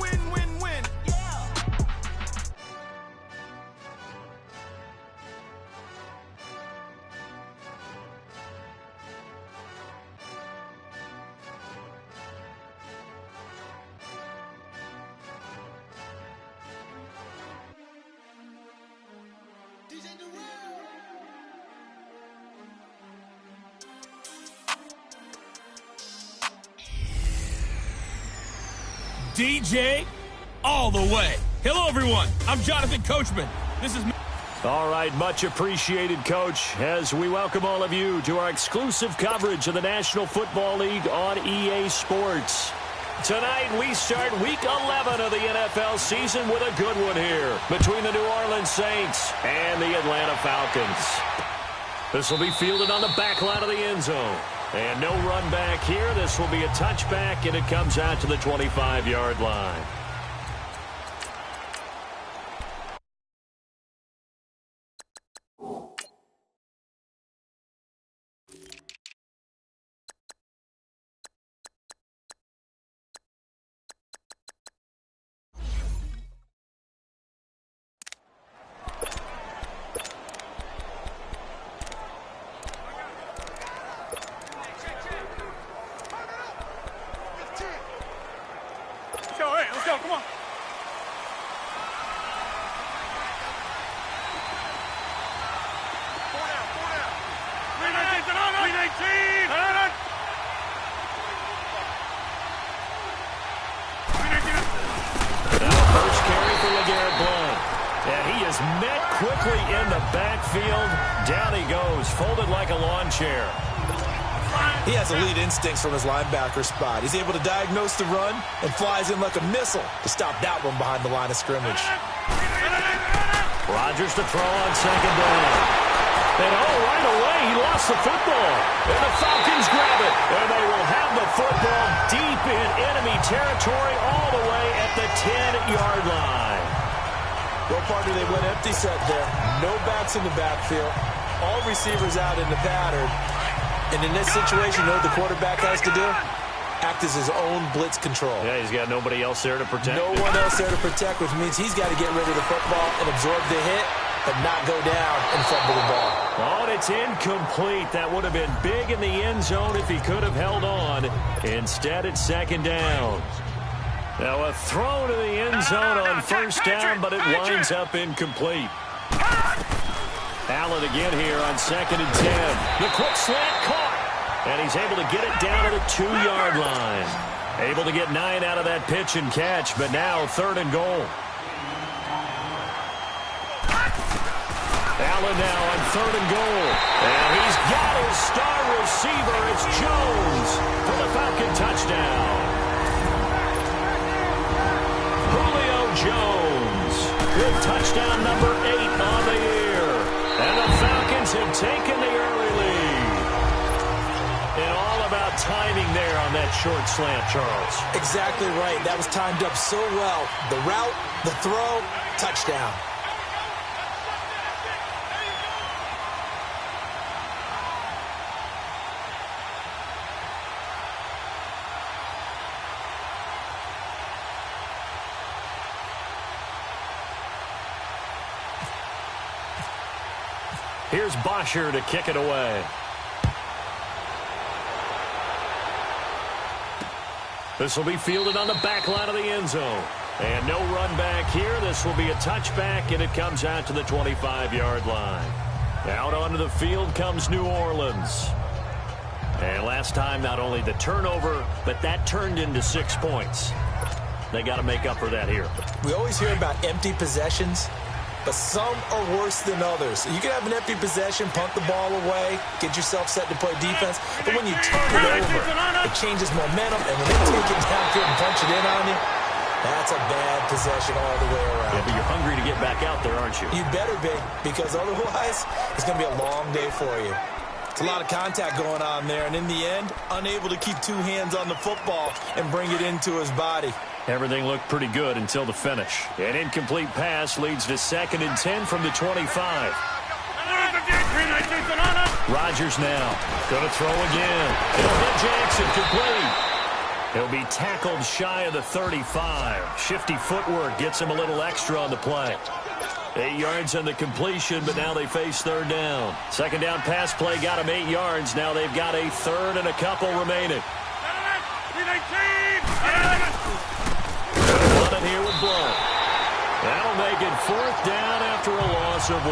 Win, win, win. Yeah. DJ all the way. Hello, everyone. I'm Jonathan Coachman. This is... All right, much appreciated, Coach, as we welcome all of you to our exclusive coverage of the National Football League on EA Sports. Tonight, we start Week 11 of the NFL season with a good one here between the New Orleans Saints and the Atlanta Falcons. This will be fielded on the back line of the end zone. And no run back here. This will be a touchback, and it comes out to the 25-yard line. Let's go, come on. Four down. 319. First carry for LeGarrette Blount. And he is met quickly in the backfield. Down he goes, folded like a lawn chair. He has elite instincts from his linebacker spot. He's able to diagnose the run and flies in like a missile to stop that one behind the line of scrimmage. Rodgers to throw on second down. And right away, he lost the football. And the Falcons grab it. And they will have the football deep in enemy territory all the way at the 10-yard line. Well, partner, they went empty set there. No backs in the backfield. All receivers out in the pattern. And in this situation, you know what the quarterback has to do? Act as his own blitz control. Yeah, he's got nobody else there to protect. No one else there to protect, which means he's got to get rid of the football and absorb the hit, but not go down and fumble the ball. Oh, and it's incomplete. That would have been big in the end zone if he could have held on. Instead, it's second down. Now, a throw to the end zone on first down, but it winds up incomplete. Allen again here on second and 10. The quick slant caught. And he's able to get it down to the 2-yard line. Able to get 9 out of that pitch and catch, but now third and goal. Allen now on third and goal. And he's got his star receiver. It's Jones for the Falcon touchdown. Julio Jones with touchdown number 8 on the year. And the Falcons have taken the early lead. And all about timing there on that short slant, Charles. Exactly right. That was timed up so well. The route, the throw, touchdown. Here's Bosher to kick it away. This will be fielded on the back line of the end zone. And no run back here. This will be a touchback, and it comes out to the 25-yard line. Out onto the field comes New Orleans. And last time, not only the turnover, but that turned into 6 points. They got to make up for that here. We always hear about empty possessions, but some are worse than others. You can have an empty possession, punt the ball away, get yourself set to play defense, but when you turn it over, it changes momentum, and when they take it downfield and punch it in on you, that's a bad possession all the way around. Yeah, but you're hungry to get back out there, aren't you? You better be, because otherwise, it's going to be a long day for you. It's a lot of contact going on there, and in the end, unable to keep 2 hands on the football and bring it into his body. Everything looked pretty good until the finish. An incomplete pass leads to second and 10 from the 25. Rodgers now going to throw again. It'll hit Jackson complete. He'll be tackled shy of the 35. Shifty footwork gets him a little extra on the play. 8 yards on the completion, but now they face third down. Second down pass play got him 8 yards. Now they've got a third and a couple remaining. Run it here with Blunt. That'll make it fourth down after a loss of 1.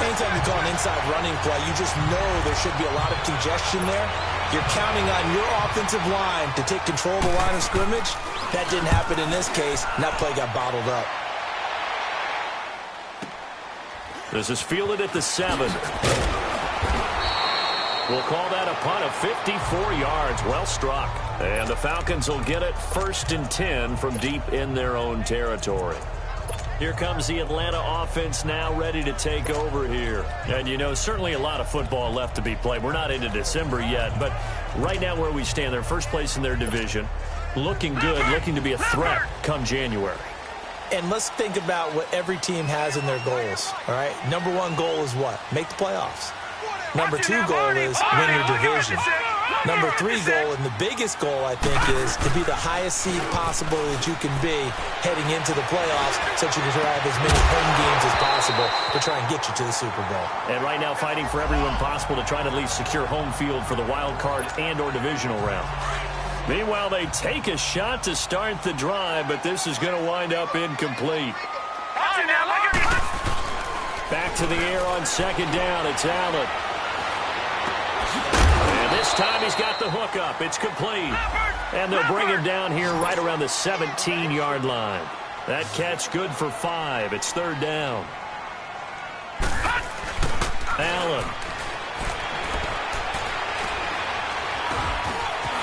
Anytime you call an inside running play, you just know there should be a lot of congestion there. You're counting on your offensive line to take control of the line of scrimmage. That didn't happen in this case, and that play got bottled up. This is fielded at the 7. We'll call that a punt of 54 yards. Well struck. And the Falcons will get it 1st and 10 from deep in their own territory. Here comes the Atlanta offense now ready to take over here. And, you know, certainly a lot of football left to be played. We're not into December yet, but right now where we stand, they're first place in their division. Looking good, looking to be a threat come January. And let's think about what every team has in their goals, all right? Number 1 goal is what? Make the playoffs. Number 2 goal is win your division. Number 3 goal, and the biggest goal, I think, is to be the highest seed possible that you can be heading into the playoffs so that you can have as many home games as possible to try and get you to the Super Bowl. And right now fighting for everyone possible to try to at least secure home field for the wild card and or divisional round. Meanwhile, they take a shot to start the drive, but this is going to wind up incomplete. Back to the air on second down. It's Allen. And this time he's got the hook up. It's complete. And they'll bring him down here right around the 17-yard line. That catch good for 5. It's third down. Allen.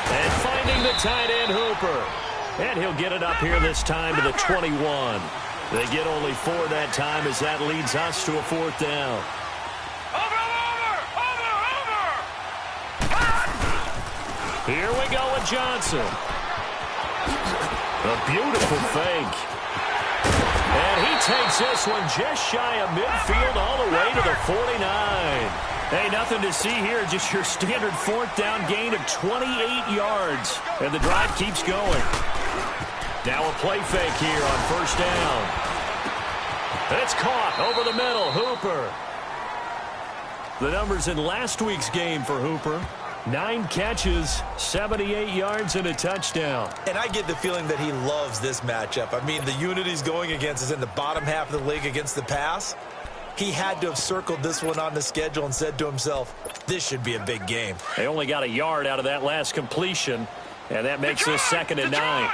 And finding the tight end, Hooper. And he'll get it up here this time to the 21. They get only 4 that time as that leads us to a fourth down. Here we go with Johnson. A beautiful fake. And he takes this one just shy of midfield all the way to the 49. Hey, nothing to see here, just your standard fourth down gain of 28 yards. And the drive keeps going. Now a play fake here on first down. It's caught over the middle. Hooper. The numbers in last week's game for Hooper. 9 catches, 78 yards, and a touchdown. And I get the feeling that he loves this matchup. I mean, the unit he's going against is in the bottom half of the league against the pass. He had to have circled this one on the schedule and said to himself, this should be a big game. They only got a yard out of that last completion, and that makes this 2nd and 9.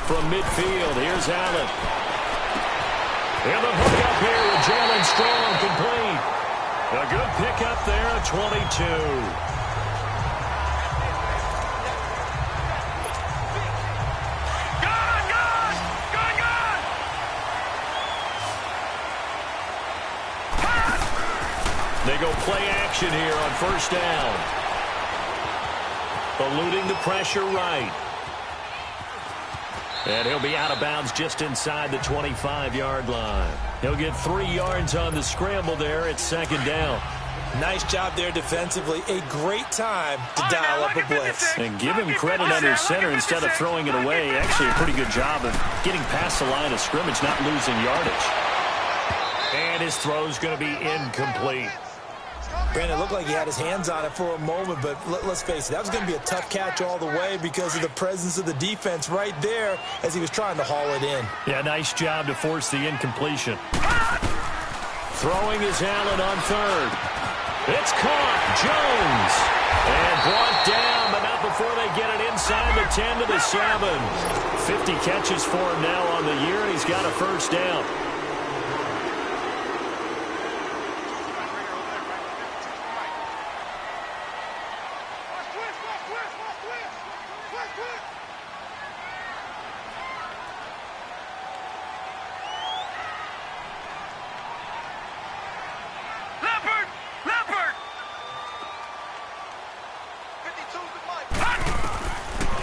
From midfield, here's Allen. And the hook up here with Jalen Strong, complete. A good pickup there at 22. They go play action here on first down. Eluding the pressure right. And he'll be out of bounds just inside the 25-yard line. He'll get 3 yards on the scramble there at second down. Nice job there defensively. A great time to dial up a blitz. And give him credit under center instead of throwing it away. Actually a pretty good job of getting past the line of scrimmage, not losing yardage. And his throw's going to be incomplete. Brandon, it looked like he had his hands on it for a moment, but let's face it, that was going to be a tough catch all the way because of the presence of the defense right there as he was trying to haul it in. Yeah, nice job to force the incompletion. Throwing is Allen on third. It's caught. Jones. And brought down, but not before they get it inside the 10 to the 7. 50 catches for him now on the year, and he's got a first down.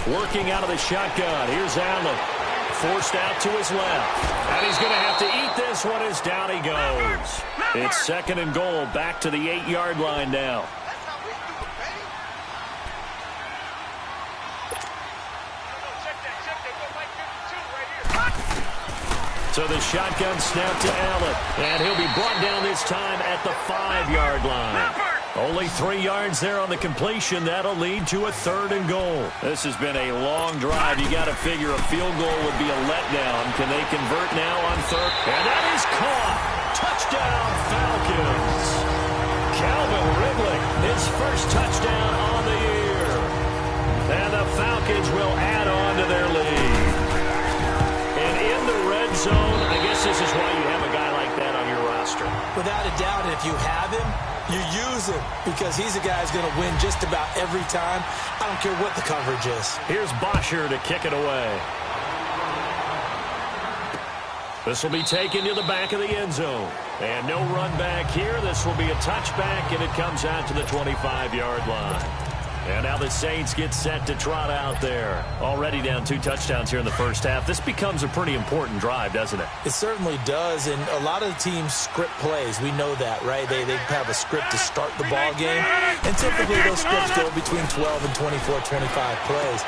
Working out of the shotgun. Here's Allen. Forced out to his left. And he's going to have to eat this one as down he goes. It's 2nd and goal. Back to the 8-yard line now. So the shotgun snap to Allen. And he'll be brought down this time at the 5-yard line. Only 3 yards there on the completion. That'll lead to a 3rd and goal. This has been a long drive. You got to figure a field goal would be a letdown. Can they convert now on 3rd? And that is caught. Touchdown, Falcons. Calvin Ridley, his first touchdown on the year. And the Falcons will add on to their lead. And in the red zone, I guess this is why you have a guy like that on your roster. Without a doubt, and if you have him, you use him because he's a guy who's going to win just about every time. I don't care what the coverage is. Here's Bosher to kick it away. This will be taken to the back of the end zone. And no run back here. This will be a touchback, and it comes out to the 25-yard line. And now the Saints get set to trot out there. Already down 2 touchdowns here in the first half. This becomes a pretty important drive, doesn't it? It certainly does, and a lot of the teams script plays. We know that, right? They have a script to start the ball game, and typically those scripts go between 12 and 24, 25 plays.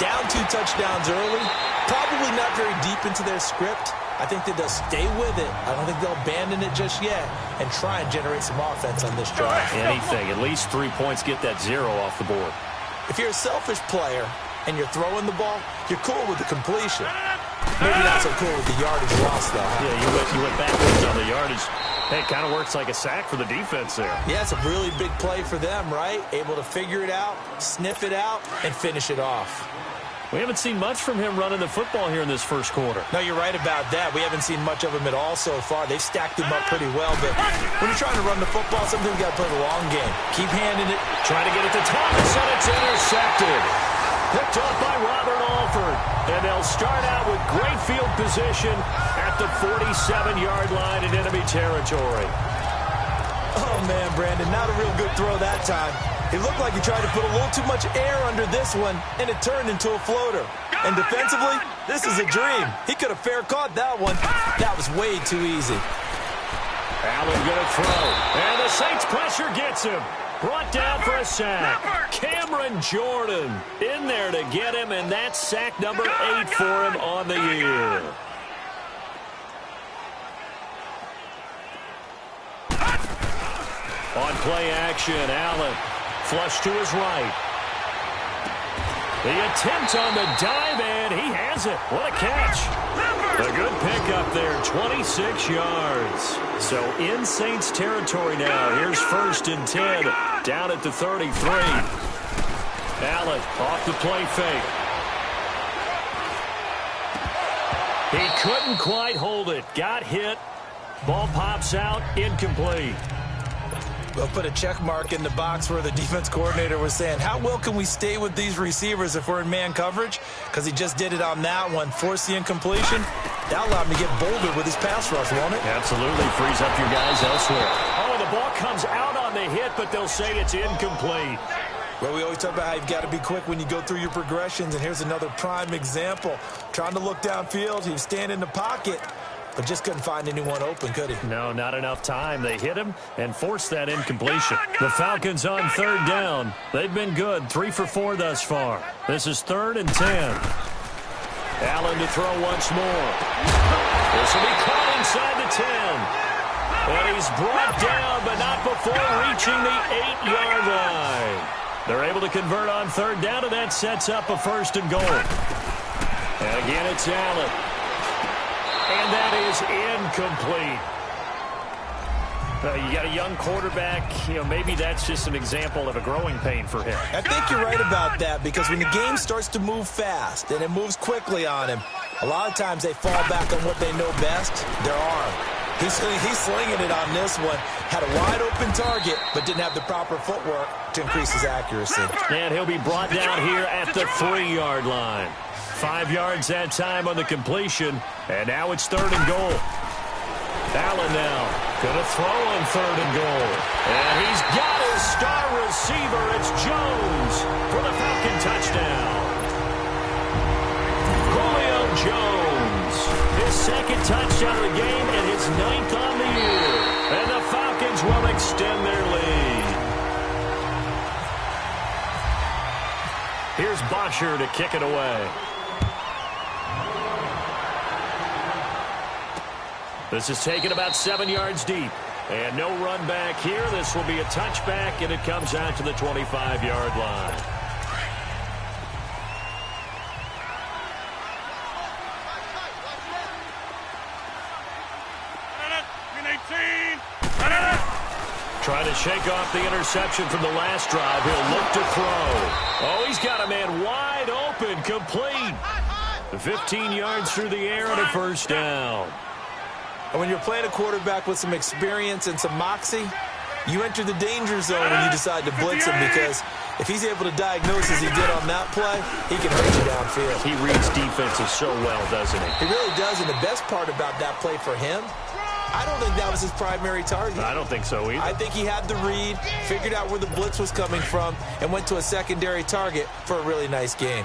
Down 2 touchdowns early, probably not very deep into their script. I think that they'll stay with it. I don't think they'll abandon it just yet and try and generate some offense on this drive. Anything. At least 3 points, get that 0 off the board. If you're a selfish player and you're throwing the ball, you're cool with the completion. Maybe not so cool with the yardage loss, though. Yeah, you went backwards on the yardage. Hey, it kind of works like a sack for the defense there. Yeah, it's a really big play for them, right? Able to figure it out, sniff it out, and finish it off. We haven't seen much from him running the football here in this first quarter. No, you're right about that. We haven't seen much of him at all so far. They've stacked him up pretty well, but when you're trying to run the football, sometimes you got to play the long game. Keep handing it. Trying to get it to Thomas, and it's intercepted. Picked off by Robert Alford. And they'll start out with great field position at the 47-yard line in enemy territory. Oh, man, Brandon, not a real good throw that time. It looked like he tried to put a little too much air under this one, and it turned into a floater. And defensively, this is a dream. He could have fair caught that one. That was way too easy. Allen going to throw. And the Saints pressure gets him. Brought down for a sack. Cameron Jordan in there to get him, and that's sack number 8 for him on the year. On play action, Allen. Flush to his right. The attempt on the dive, and he has it. What a catch. A good pickup there, 26 yards. So in Saints territory now. Here's 1st and 10, down at the 33. Allen off the play fake. He couldn't quite hold it. Got hit. Ball pops out, incomplete. We'll put a check mark in the box where the defense coordinator was saying, how well can we stay with these receivers if we're in man coverage? Because he just did it on that one. Force the incompletion. That allowed him to get bolder with his pass rush, won't it? Absolutely. Frees up your guys elsewhere. Oh, the ball comes out on the hit, but they'll say it's incomplete. Well, we always talk about how you've got to be quick when you go through your progressions, and here's another prime example. Trying to look downfield, he was standing in the pocket, but just couldn't find anyone open, could he? No, not enough time. They hit him and forced that incompletion. The Falcons on 3rd down. They've been good, 3 for 4 thus far. This is 3rd and 10. Allen to throw once more. This will be caught inside the 10. And he's brought down, but not before reaching the 8-yard line. They're able to convert on 3rd down, and that sets up a 1st and goal. And again, it's Allen. And that is incomplete. You got a young quarterback. Maybe that's just an example of a growing pain for him. I think you're right about that, because when the game starts to move fast and it moves quickly on him, a lot of times they fall back on what they know best, their arm. He's slinging it on this one. Had a wide-open target, but didn't have the proper footwork to increase his accuracy. And he'll be brought down here at the 3-yard line. 5 yards that time on the completion, and now it's 3rd and goal. Allen now going to throw on 3rd and goal. And he's got his star receiver. It's Jones for the Falcon touchdown. Julio Jones, his 2nd touchdown of the game and his 9th on the year. And the Falcons will extend their lead. Here's Bosher to kick it away. This is taken about 7 yards deep. And no run back here. This will be a touchback, and it comes out to the 25-yard line. Trying to shake off the interception from the last drive. He'll look to throw. Oh, he's got a man wide open, complete. 15 yards through the air and a first down. And when you're playing a quarterback with some experience and some moxie, you enter the danger zone when you decide to blitz him, because if he's able to diagnose as he did on that play, he can hurt you downfield. He reads defenses so well, doesn't he? He really does, and the best part about that play for him, I don't think that was his primary target. I don't think so either. I think he had the read, figured out where the blitz was coming from, and went to a secondary target for a really nice gain.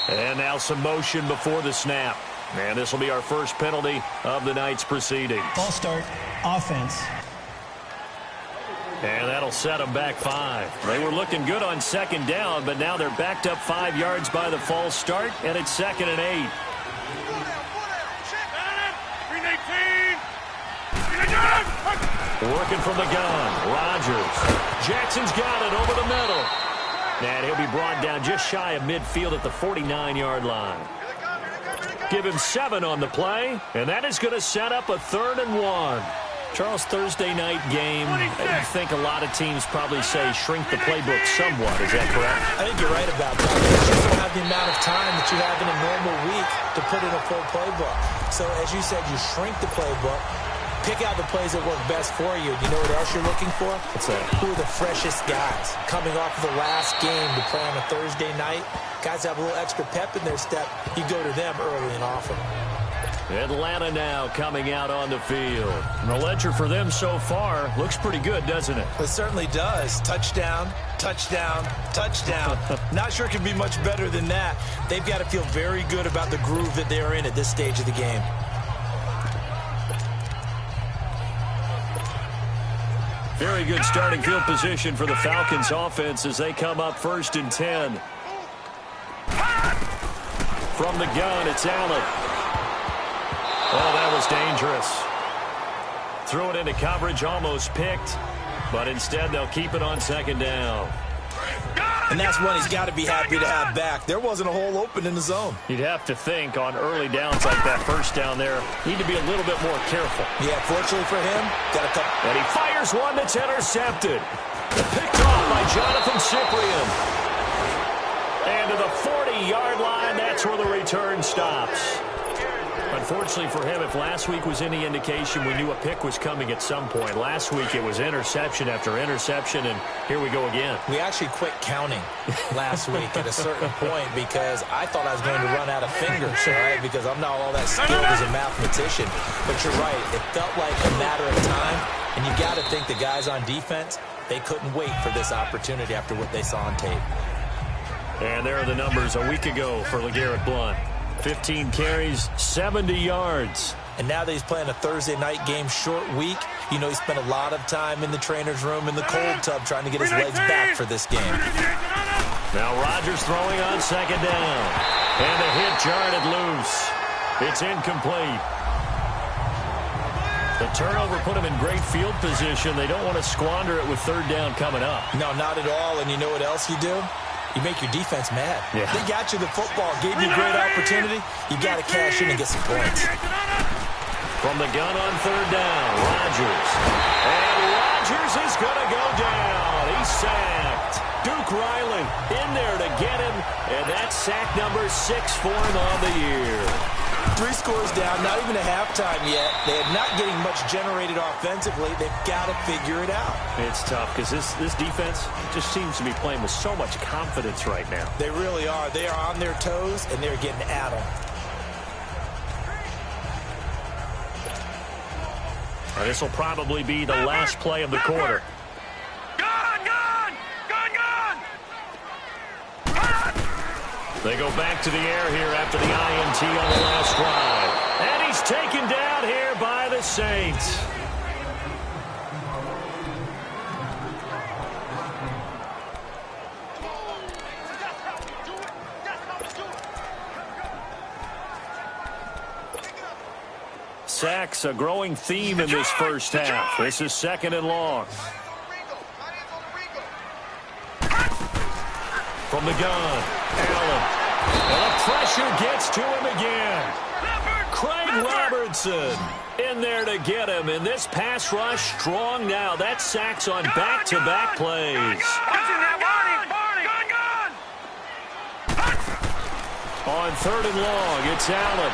And now some motion before the snap. And this will be our first penalty of the night's proceedings. Ball start, offense. And that'll set them back 5. They were looking good on second down, but now they're backed up 5 yards by the false start, and it's 2nd and 8. Working from the gun, Rodgers. Jackson's got it over the middle. And he'll be brought down just shy of midfield at the 49-yard line. Give him 7 on the play, and that is going to set up a 3rd and 1. Charles, Thursday night game, I think a lot of teams probably say shrink the playbook somewhat. Is that correct? I think you're right about that. You just don't have the amount of time that you have in a normal week to put in a full playbook. So, as you said, you shrink the playbook, pick out the plays that work best for you. You know what else you're looking for? What's that? Who are the freshest guys coming off of the last game to play on a Thursday night? Guys have a little extra pep in their step. You go to them early and often. Atlanta now coming out on the field. And the ledger for them so far looks pretty good, doesn't it? It certainly does. Touchdown, touchdown, touchdown. Not sure it can be much better than that. They've got to feel very good about the groove that they're in at this stage of the game. Very good starting field position for the Falcons offense as they come up 1st and 10. From the gun, it's Allen. Oh, that was dangerous. Threw it into coverage, almost picked, but instead they'll keep it on 2nd down. And that's one he's got to be happy to have back. There wasn't a hole open in the zone. You'd have to think on early downs like that first down there, need to be a little bit more careful. Yeah, fortunately for him, got a couple. And he fires one that's intercepted. Picked off by Jonathan Cyprien. And to the 40-yard line, that's where the return stops. Unfortunately for him, if last week was any indication, we knew a pick was coming at some point. Last week it was interception after interception, and here we go again. We actually quit counting last week at a certain point because I thought I was going to run out of fingers, all right, because I'm not all that skilled as a mathematician. But you're right. It felt like a matter of time, and you got to think the guys on defense, they couldn't wait for this opportunity after what they saw on tape. And there are the numbers a week ago for LeGarrette Blount. 15 carries, 70 yards. And now that he's playing a Thursday night game, short week, you know he spent a lot of time in the trainer's room in the cold tub trying to get his legs back for this game. Now Rodgers throwing on 2nd down. And the hit jarred it loose. It's incomplete. The turnover put him in great field position. They don't want to squander it with 3rd down coming up. No, not at all. And you know what else you do? You make your defense mad. Yeah. They got you the football, gave you a great opportunity. You got to cash in and get some points. From the gun on 3rd down, Rodgers. And Rodgers is going to go down. He's sacked. Duke Riley in there to get him. And that's sack number 6 for him on the year. 3 scores down, not even a halftime yet. They are not getting much generated offensively. They've got to figure it out. It's tough because this defense just seems to be playing with so much confidence right now. They really are. They are on their toes, and they're getting at them. This will probably be the last play of the quarter. They go back to the air here after the INT on the last drive. And he's taken down here by the Saints. Sacks, a growing theme in this first half. This is 2nd and long. From the gun, Allen. And the pressure gets to him again. Craig Robertson in there to get him. And this pass rush strong now. That's sacks on back-to-back plays. On 3rd and long, it's Allen.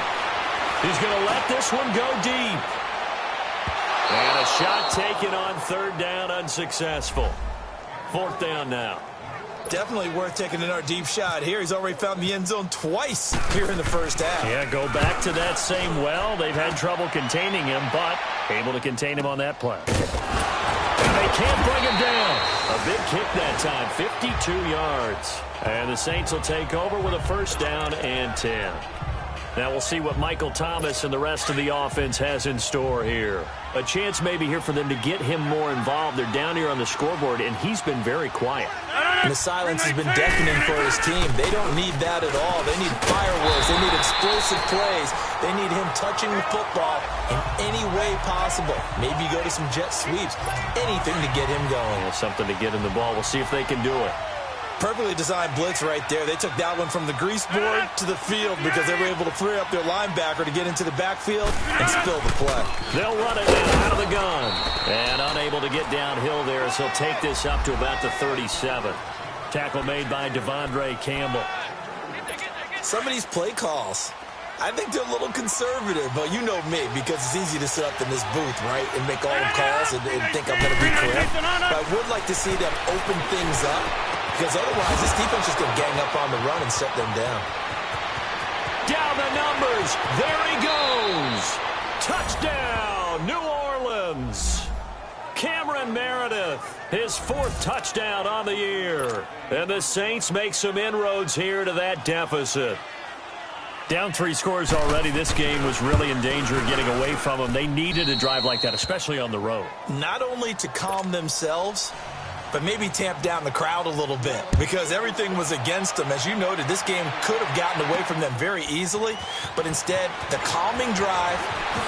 He's going to let this one go deep. And a shot taken on 3rd down, unsuccessful. 4th down now. Definitely worth taking another deep shot here. He's already found the end zone twice here in the first half. Yeah, go back to that same well. They've had trouble containing him, but able to contain him on that play. And they can't bring him down. A big kick that time, 52 yards. And the Saints will take over with a 1st down and 10. Now we'll see what Michael Thomas and the rest of the offense has in store here. A chance maybe here for them to get him more involved. They're down here on the scoreboard, and he's been very quiet. And the silence has been deafening for his team. They don't need that at all. They need fireworks. They need explosive plays. They need him touching the football in any way possible. Maybe go to some jet sweeps. Anything to get him going. Yeah, something to get him the ball. We'll see if they can do it. Perfectly designed blitz right there. They took that one from the grease board to the field because they were able to free up their linebacker to get into the backfield and spill the play. They'll run it out of the gun. And unable to get downhill there, so he'll take this up to about the 37. Tackle made by Devondre Campbell. Some of these play calls, I think they're a little conservative, but you know me, because it's easy to sit up in this booth, right, and make all the calls and think I'm going to be correct. But I would like to see them open things up, because otherwise this defense is going to gang up on the run and shut them down. Down the numbers. There he goes. Touchdown, New Orleans. Cameron Meredith, his 4th touchdown on the year. And the Saints make some inroads here to that deficit. Down 3 scores already. This game was really in danger of getting away from them. They needed a drive like that, especially on the road. Not only to calm themselves, but maybe tamp down the crowd a little bit, because everything was against them. As you noted, this game could have gotten away from them very easily, but instead, the calming drive,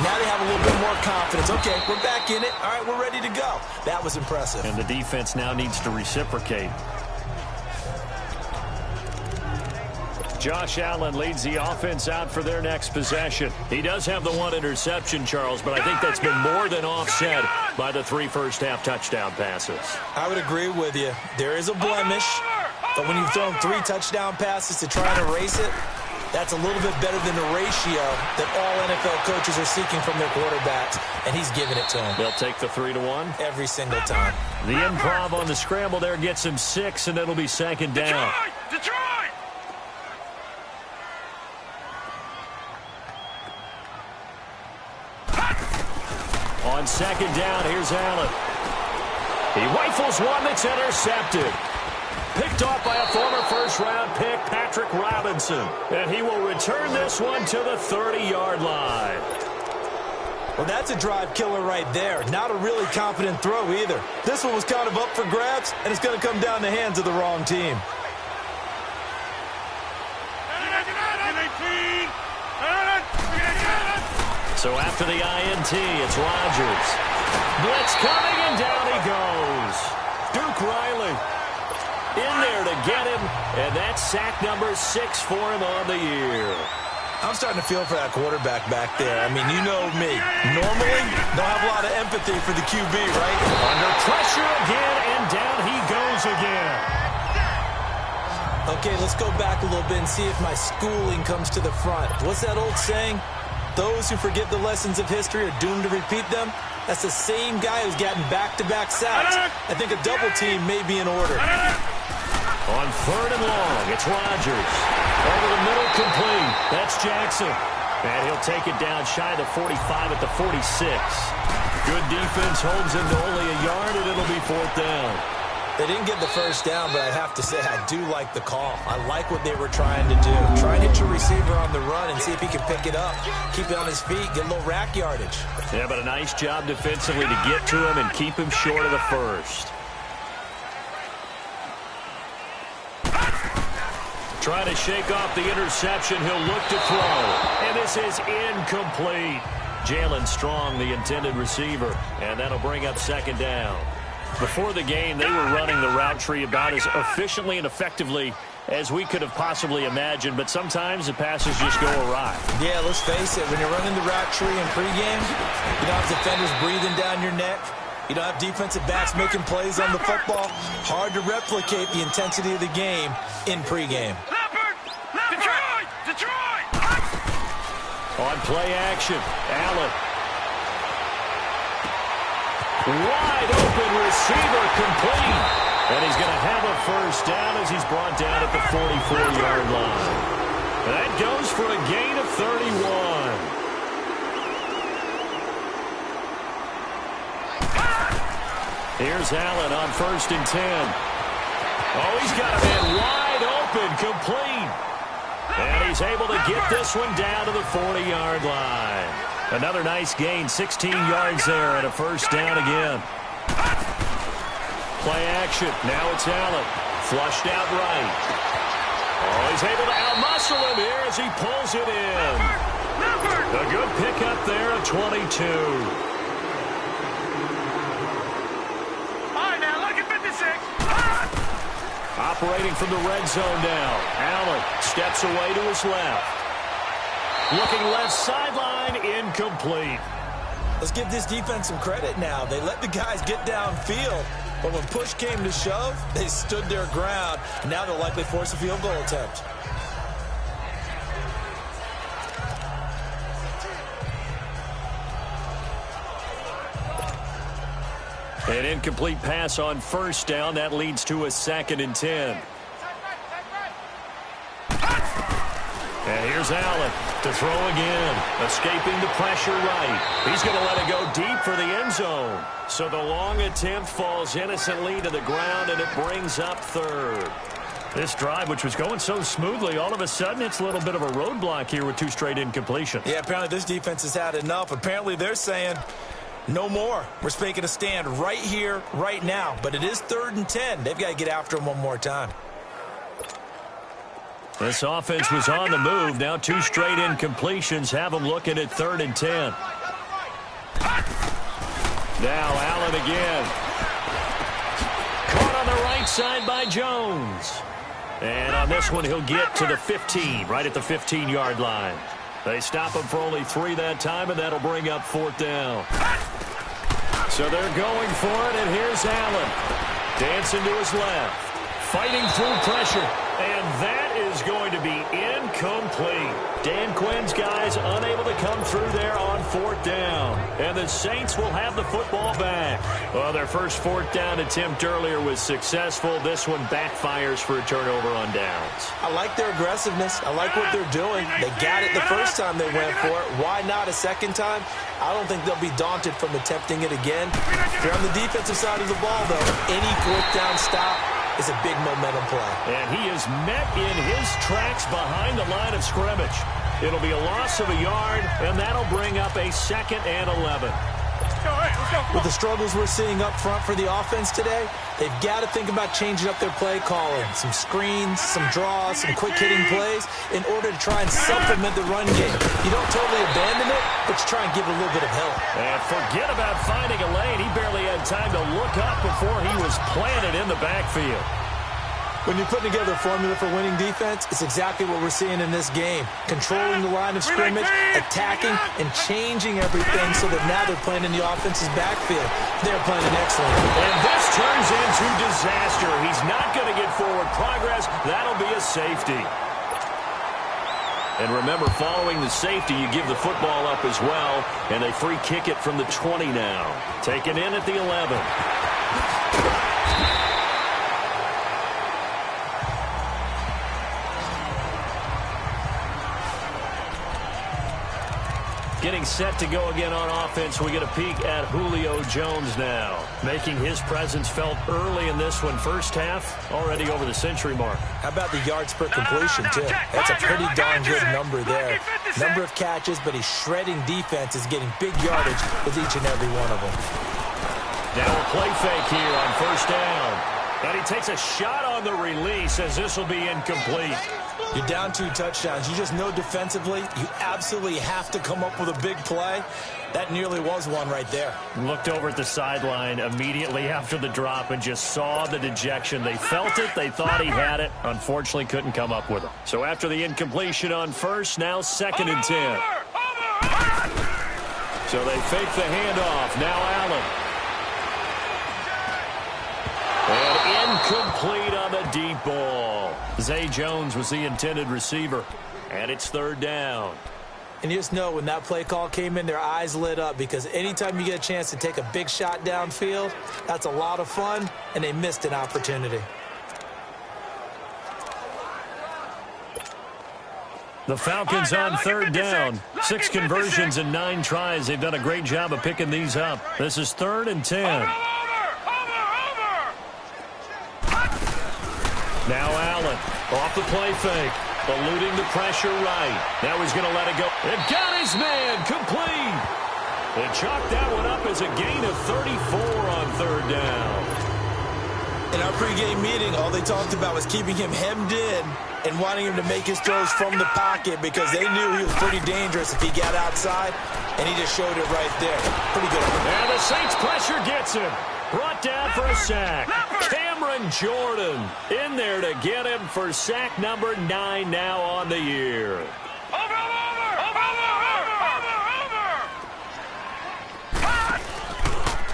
now they have a little bit more confidence. Okay, we're back in it. All right, we're ready to go. That was impressive. And the defense now needs to reciprocate. Josh Allen leads the offense out for their next possession. He does have the 1 interception, Charles, but I think that's been more than offset by the 3 first-half touchdown passes. I would agree with you. There is a blemish, but when you've thrown 3 touchdown passes to try and erase it, that's a little bit better than the ratio that all NFL coaches are seeking from their quarterbacks, and he's giving it to them. They'll take the 3-1. Every single time. The improv on the scramble there gets him 6, and it'll be 2nd down. Detroit! On 2nd down, here's Allen. He rifles one that's intercepted. Picked off by a former first-round pick, Patrick Robinson. And he will return this one to the 30-yard line. Well, that's a drive killer right there. Not a really confident throw either. This one was kind of up for grabs, and it's going to come down the hands of the wrong team. So after the INT, it's Rodgers. Blitz coming, and down he goes. Duke Riley in there to get him, and that's sack number 6 for him on the year. I'm starting to feel for that quarterback back there. I mean, you know me. Normally, don't have a lot of empathy for the QB, right? Under pressure again, and down he goes again. Okay, let's go back a little bit and see if my schooling comes to the front. What's that old saying? Those who forget the lessons of history are doomed to repeat them. That's the same guy who's gotten back-to-back sacks. I think a double team may be in order. On 3rd and long, it's Rodgers. Over the middle, complete. That's Jackson. And he'll take it down shy of the 45 at the 46. Good defense holds him to only a yard, and it'll be 4th down. They didn't get the first down, but I have to say I do like the call. I like what they were trying to do. Try and hit your receiver on the run and see if he can pick it up. Keep it on his feet, get a little rack yardage. Yeah, but a nice job defensively to get to him and keep him short of the first. Trying to shake off the interception. He'll look to throw. And this is incomplete. Jalen Strong, the intended receiver, and that'll bring up second down. Before the game, they were running the route tree about as efficiently and effectively as we could have possibly imagined, but sometimes the passes just go awry. Yeah, let's face it, when you're running the route tree in pregame, you don't have defenders breathing down your neck. You don't have defensive backs making plays on the football. Hard to replicate the intensity of the game in pregame. Detroit! On play action, Allen. Wide open receiver, complete. And he's going to have a first down as he's brought down at the 44-yard line. That goes for a gain of 31. Here's Allen on 1st and 10. Oh, he's got a man wide open, complete. And he's able to get this one down to the 40-yard line. Another nice gain, 16 yards there, and a first down again. Play action. Now it's Allen. Flushed out right. Oh, he's able to outmuscle him here as he pulls it in. A good pickup there at 22. All right, now look at 56. Operating from the red zone now. Allen steps away to his left. Looking left sideline, incomplete. Let's give this defense some credit now. They let the guys get downfield, but when push came to shove, they stood their ground. Now they'll likely force a field goal attempt. An incomplete pass on first down. That leads to a 2nd and 10. And here's Allen to throw again. Escaping the pressure right. He's going to let it go deep for the end zone. So the long attempt falls innocently to the ground, and it brings up 3rd. This drive, which was going so smoothly, all of a sudden it's a little bit of a roadblock here with 2 straight incompletions. Yeah, apparently this defense has had enough. Apparently they're saying no more. We're making a stand right here, right now. But it is 3rd and 10. They've got to get after him one more time. This offense was on the move. Now 2 straight incompletions have them looking at 3rd and 10. Now Allen again. Caught on the right side by Jones. And on this one, he'll get to the 15, right at the 15-yard line. They stop him for only 3 that time, and that'll bring up 4th down. So they're going for it, and here's Allen. Dancing to his left. Fighting through pressure, and that is going to be incomplete. Dan Quinn's guys unable to come through there on 4th down. And the Saints will have the football back. Well, their first 4th down attempt earlier was successful. This one backfires for a turnover on downs. I like their aggressiveness. I like what they're doing. They got it the first time they went for it. Why not a second time? I don't think they'll be daunted from attempting it again. If you're on the defensive side of the ball, though, any 4th down stop is a big momentum play. And he is met in his tracks behind the line of scrimmage. It'll be a loss of a yard, and that'll bring up a 2nd and 11. With the struggles we're seeing up front for the offense today, they've got to think about changing up their play calling. Some screens, some draws, some quick-hitting plays in order to try and supplement the run game. You don't totally abandon it, but you try and give it a little bit of help. And forget about finding a lane. He barely had time to look up before he was planted in the backfield. When you're putting together a formula for winning defense, it's exactly what we're seeing in this game. Controlling the line of scrimmage, attacking, and changing everything so that now they're playing in the offense's backfield. They're playing excellent. And this turns into disaster. He's not going to get forward progress. That'll be a safety. And remember, following the safety, you give the football up as well, and they free kick it from the 20 now. Taken in at the 11. Getting set to go again on offense. We get a peek at Julio Jones now, making his presence felt early in this one. First half, already over the century mark. How about the yards per completion, too? That's a pretty darn good number there. Number of catches, but he's shredding defense, is getting big yardage with each and every one of them. Now a play fake here on first down. And he takes a shot on the release as this will be incomplete. You're down 2 touchdowns. You just know defensively you absolutely have to come up with a big play. That nearly was one right there. Looked over at the sideline immediately after the drop and just saw the dejection. They felt it. They thought he had it. Unfortunately, couldn't come up with it. So after the incompletion on first, now 2nd and 10. So they fake the handoff. Now Allen. And incomplete on the deep ball. Zay Jones was the intended receiver. And it's 3rd down. And you just know when that play call came in, their eyes lit up, because anytime you get a chance to take a big shot downfield, that's a lot of fun, and they missed an opportunity. The Falcons on 3rd down. 6 conversions and 9 tries. They've done a great job of picking these up. This is 3rd and 10. Now Allen off the play fake. Eluding the pressure right. Now he's going to let it go. And got his man complete. And chalked that one up as a gain of 34 on 3rd down. In our pregame meeting, all they talked about was keeping him hemmed in and wanting him to make his throws from the pocket, because they knew he was pretty dangerous if he got outside, and he just showed it right there. Pretty good. And the Saints pressure gets him. Brought down for a sack. Cameron Jordan in there to get him for sack number 9 now on the year.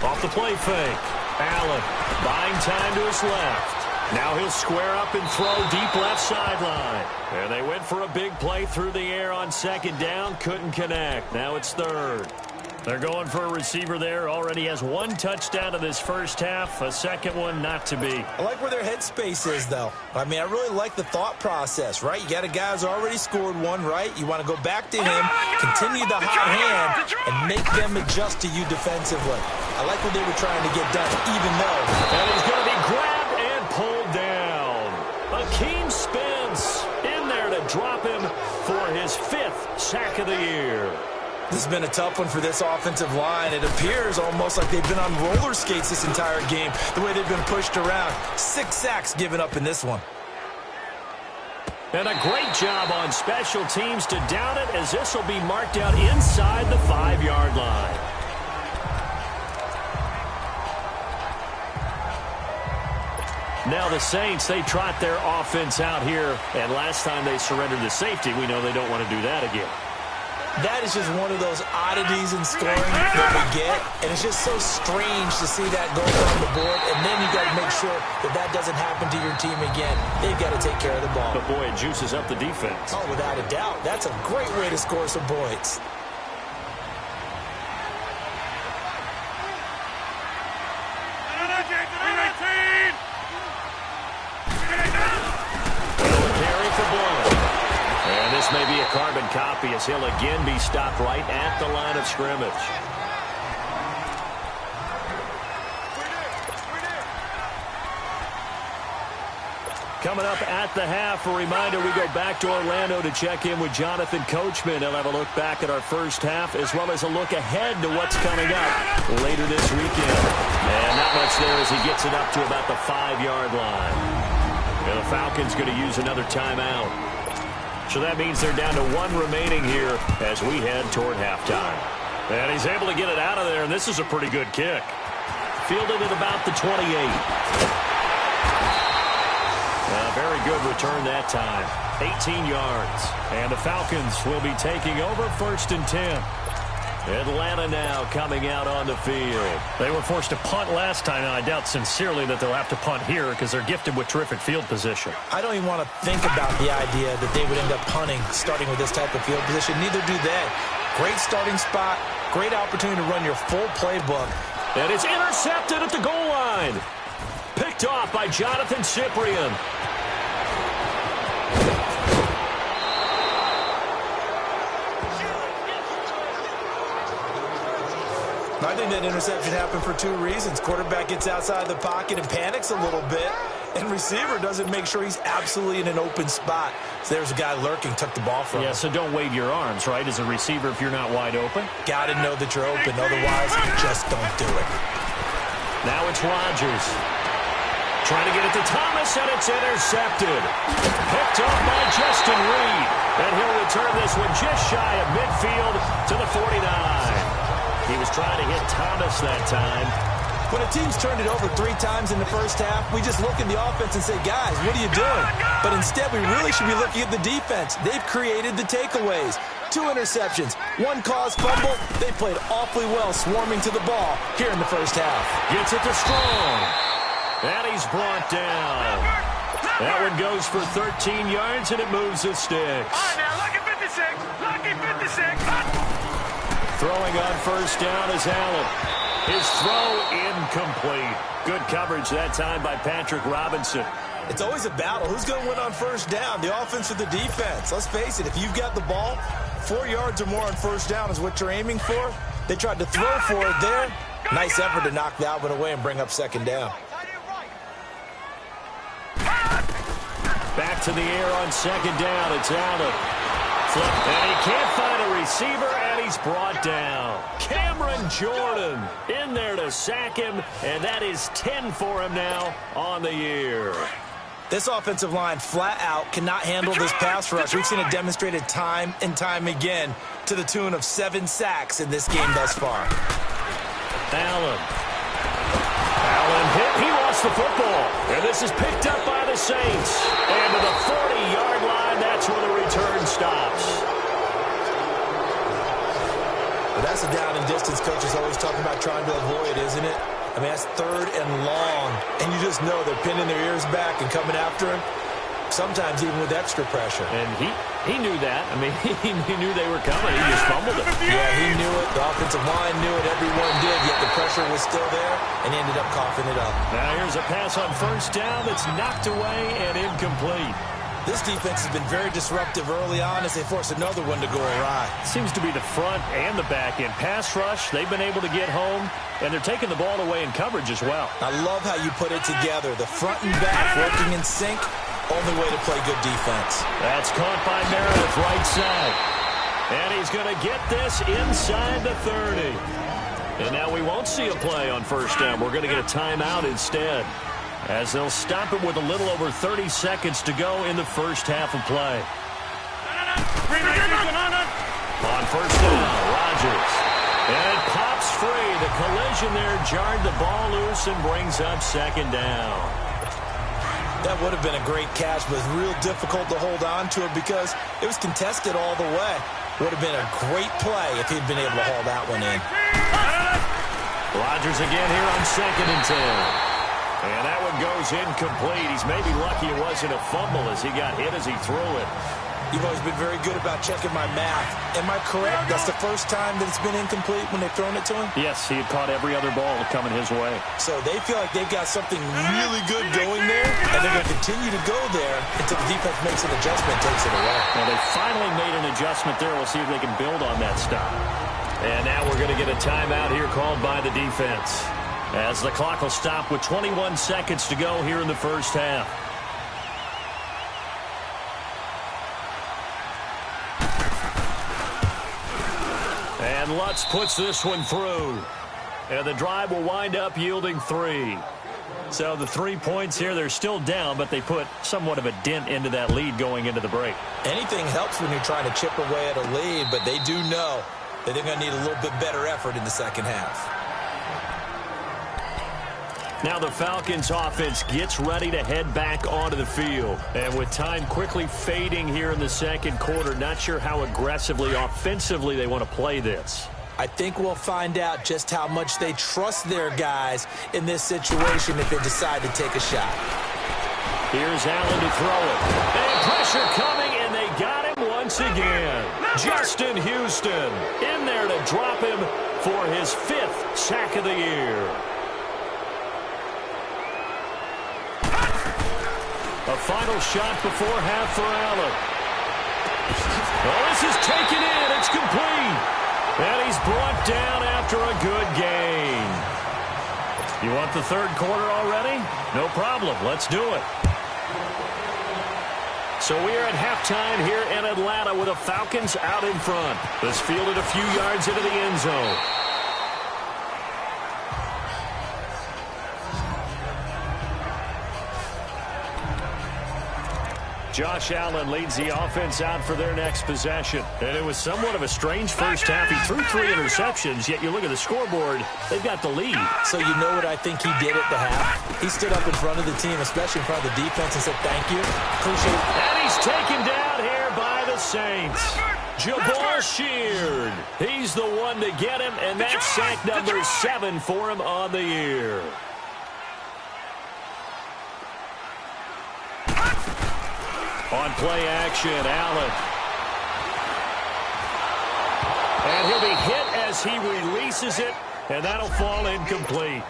Off the play fake. Allen buying time to his left. Now he'll square up and throw deep left sideline. And they went for a big play through the air on 2nd down. Couldn't connect. Now it's 3rd. They're going for a receiver there. Already has 1 touchdown in this first half. A 2nd one not to be. I like where their headspace is, though. I mean, I really like the thought process, right? You got a guy who's already scored 1, right? You want to go back to him, continue the hot hand, and make them adjust to you defensively. I like what they were trying to get done, even though. And he's going to be grabbed and pulled down. Akeem Spence in there to drop him for his 5th sack of the year. This has been a tough one for this offensive line. It appears almost like they've been on roller skates this entire game, the way they've been pushed around. 6 sacks given up in this one. And a great job on special teams to down it, as this will be marked out inside the 5-yard line. Now the Saints, they trot their offense out here, and last time they surrendered the safety, we know they don't want to do that again. That is just one of those oddities in scoring that we get, and it's just so strange to see that go on the board, and then you got to make sure that that doesn't happen to your team again. They've got to take care of the ball. But boy, it juices up the defense. Oh, without a doubt. That's a great way to score some points. Carry for Blunt. And this may be a carbon copy, as he'll again be stopped right at the line of scrimmage. Coming up at the half, a reminder, we go back to Orlando to check in with Jonathan Coachman. He'll have a look back at our first half, as well as a look ahead to what's coming up later this weekend. And not much there as he gets it up to about the 5-yard line. And the Falcons going to use another timeout. So that means they're down to 1 remaining here as we head toward halftime. And he's able to get it out of there, and this is a pretty good kick. Fielded at about the 28. A very good return that time. 18 yards. And the Falcons will be taking over 1st and 10. Atlanta now coming out on the field. They were forced to punt last time, and I doubt sincerely that they'll have to punt here because they're gifted with terrific field position. I don't even want to think about the idea that they would end up punting starting with this type of field position. Neither do they. Great starting spot. Great opportunity to run your full playbook. And it's intercepted at the goal line. Picked off by Jonathan Cyprien. I think that interception happened for 2 reasons. Quarterback gets outside the pocket and panics a little bit, and receiver doesn't make sure he's absolutely in an open spot. So there's a guy lurking, took the ball from him. Yeah, so don't wave your arms, right, as a receiver if you're not wide open. Got to know that you're open. Otherwise, just don't do it. Now it's Rodgers. trying to get it to Thomas, and it's intercepted. Picked off by Justin Reed. And he'll return this one just shy of midfield to the 49. He was trying to hit Thomas that time. When a team's turned it over 3 times in the first half, we just look at the offense and say, guys, what are you doing? But instead, we really should be looking at the defense. They've created the takeaways. 2 interceptions, 1 caused fumble. They played awfully well swarming to the ball here in the first half. Gets it to Strong. And he's brought down. That one goes for 13 yards, and it moves the sticks. All right, now, lucky 56. Lucky 56. Throwing on first down is Allen. His throw incomplete. Good coverage that time by Patrick Robinson. It's always a battle. Who's going to win on first down, the offense or the defense? Let's face it, if you've got the ball, 4 yards or more on first down is what you're aiming for. They tried to throw for it there. Nice effort to knock that one away and bring up second down. Back to the air on second down. It's Allen. Flip, and he can't find a receiver, and he's brought down. Cameron Jordan in there to sack him, and that is 10 for him now on the year. This offensive line flat out cannot handle this pass rush. We've seen it demonstrated time and time again to the tune of 7 sacks in this game thus far. Allen hit. He lost the football. And this is picked up by the Saints. And to the 40-yard line, that's where the return stops. But that's a down and distance coach is always talking about trying to avoid, isn't it? I mean, that's 3rd and long. And you just know they're pinning their ears back and coming after him. Sometimes even with extra pressure. And he knew that. I mean, he knew they were coming. He just fumbled it. Yeah, he knew it. The offensive line knew it. Everyone did. Yet the pressure was still there, and he ended up coughing it up. Now here's a pass on first down that's knocked away and incomplete. This defense has been very disruptive early on as they force another one to go awry. Seems to be the front and the back end. Pass rush, they've been able to get home, and they're taking the ball away in coverage as well. I love how you put it together. The front and back working in sync. Only way to play good defense. That's caught by Meredith, right side. And he's going to get this inside the 30. And now we won't see a play on first down. We're going to get a timeout instead, as they'll stop it with a little over 30 seconds to go in the first half of play. On first down, Rodgers. And it pops free. The collision there jarred the ball loose and brings up second down. That would have been a great catch, but it's real difficult to hold on to it because it was contested all the way. Would have been a great play if he'd been able to haul that one in. Rodgers again here on 2nd and 10. And that one goes incomplete. He's maybe lucky it wasn't a fumble as he got hit as he threw it. You've always been very good about checking my math. Am I correct? That's the first time that it's been incomplete when they've thrown it to him? Yes, he had caught every other ball coming his way. So they feel like they've got something really good going there, and they're going to continue to go there until the defense makes an adjustment and takes it away. Well, they finally made an adjustment there. We'll see if they can build on that stop. And now we're going to get a timeout here called by the defense, as the clock will stop with 21 seconds to go here in the first half. And Lutz puts this one through. And the drive will wind up yielding 3. So the 3 points here, they're still down, but they put somewhat of a dent into that lead going into the break. Anything helps when you're trying to chip away at a lead, but they do know that they're going to need a little bit better effort in the second half. Now the Falcons offense gets ready to head back onto the field. And with time quickly fading here in the second quarter, not sure how aggressively, offensively they want to play this. I think we'll find out just how much they trust their guys in this situation if they decide to take a shot. Here's Allen to throw it. And pressure coming, and they got him once again. Justin Houston in there to drop him for his 5th sack of the year. A final shot before half for Allen. Oh, this is taken in. It's complete. And he's brought down after a good gain. You want the third quarter already? No problem. Let's do it. So we are at halftime here in Atlanta with the Falcons out in front. This fielded a few yards into the end zone. Josh Allen leads the offense out for their next possession. And it was somewhat of a strange first half. He threw 3 interceptions, yet you look at the scoreboard, they've got the lead. So you know what I think he did at the half? He stood up in front of the team, especially in front of the defense, and said, thank you, appreciate it. And he's taken down here by the Saints. Jabal Sheard. He's the one to get him, and that's sack number 7 for him on the year. On play action, Allen. And he'll be hit as he releases it, and that'll fall incomplete.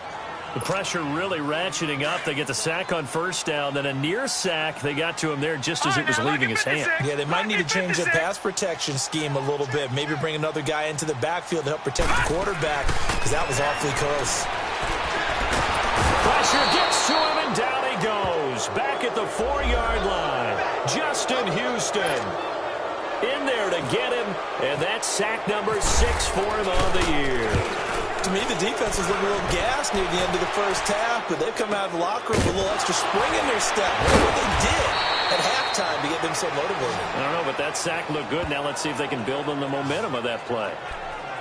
The pressure really ratcheting up. They get the sack on first down, then a near sack. They got to him there just as it was leaving his hand. Yeah, they might need to change their pass protection scheme a little bit. Maybe bring another guy into the backfield to help protect the quarterback, because that was awfully close. Pressure gets to him, and down he goes. Back at the 4-yard line. Justin Houston in there to get him, and that's sack number 6 for him on the year. To me, the defense was looking a little gassed near the end of the first half, but they've come out of the locker room with a little extra spring in their step. What they did at halftime to get them so motivated. I don't know, but that sack looked good. Now let's see if they can build on the momentum of that play.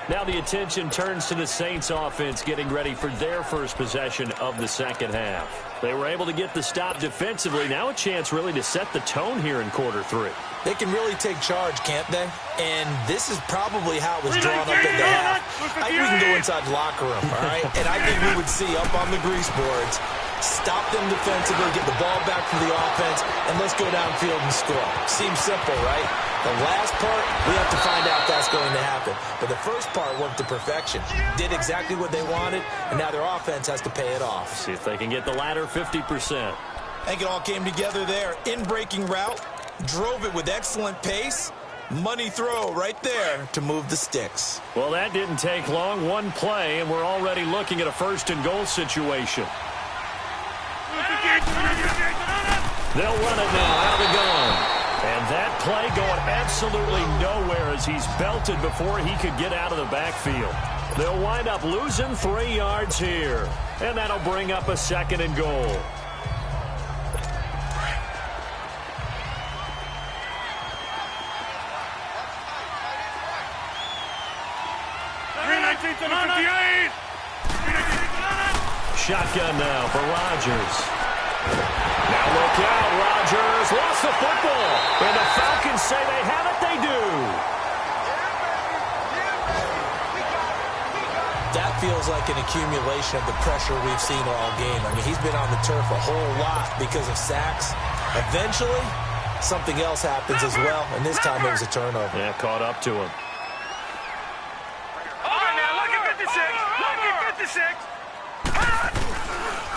Now the attention turns to the Saints offense getting ready for their first possession of the second half. They were able to get the stop defensively. Now a chance really to set the tone here in quarter 3. They can really take charge, can't they? And this is probably how it was drawn up at the half. I think we can go inside the locker room, all right? And I think we would see up on the grease boards, stop them defensively, get the ball back for the offense, and let's go downfield and score. Seems simple, right? The last part, we have to find out that's going to happen. But the first part went to perfection. Did exactly what they wanted, and now their offense has to pay it off. See if they can get the latter 50%. I think it all came together there. In-breaking route, drove it with excellent pace. Money throw right there to move the sticks. Well, that didn't take long. One play, and we're already looking at a 1st-and-goal situation. They'll run it now out of the gun. And that play going absolutely nowhere as he's belted before he could get out of the backfield. They'll wind up losing 3 yards here. And that'll bring up a 2nd-and-goal. Shotgun now for Rodgers. Now look out, Rodgers lost the football. And the Falcons say they have it, they do. That feels like an accumulation of the pressure we've seen all game. I mean, he's been on the turf a whole lot because of sacks. Eventually, something else happens as well, and this time it was a turnover. Yeah, caught up to him.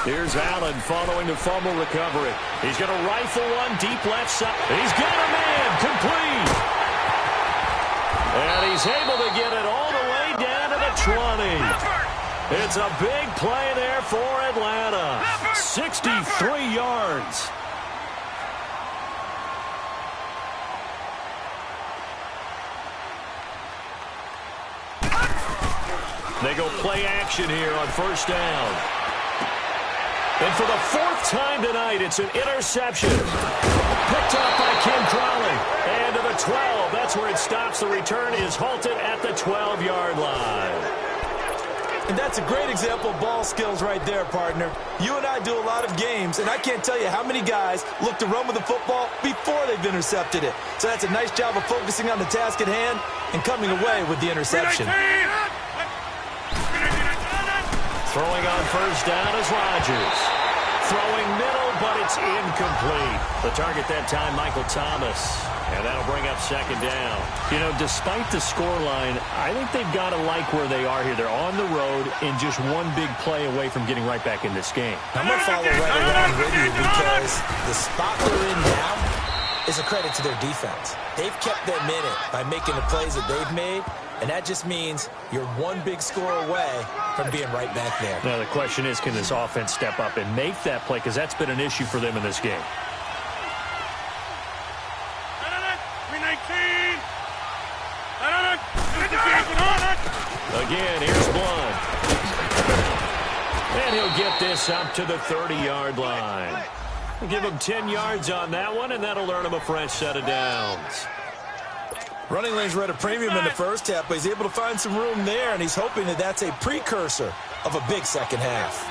Here's Allen following the fumble recovery. He's going to rifle one deep left side. He's got a man complete. And he's able to get it all the way down to the 20. It's a big play there for Atlanta. 63 yards. They go play action here on 1st down. And for the 4th time tonight, it's an interception. Picked up by Ken Crowley. And to the 12. That's where it stops. The return is halted at the 12-yard line. And that's a great example of ball skills right there, partner. You and I do a lot of games, and I can't tell you how many guys look to run with the football before they've intercepted it. So that's a nice job of focusing on the task at hand and coming away with the interception. Throwing on 1st down is Rodgers. Throwing middle, but it's incomplete. The target that time, Michael Thomas. And that'll bring up 2nd down. You know, despite the scoreline, I think they've got to like where they are here. They're on the road and just one big play away from getting right back in this game. I'm going to follow right along with you because the spot they're in now is a credit to their defense. They've kept them in it by making the plays that they've made, and that just means you're one big score away from being right back there. Now the question is, can this offense step up and make that play? Because that's been an issue for them in this game. Again, here's Blunt. And he'll get this up to the 30-yard line. Give him 10 yards on that one, and that'll earn him a fresh set of downs. Running lanes were at a premium in the first half, but he's able to find some room there, and he's hoping that that's a precursor of a big second half.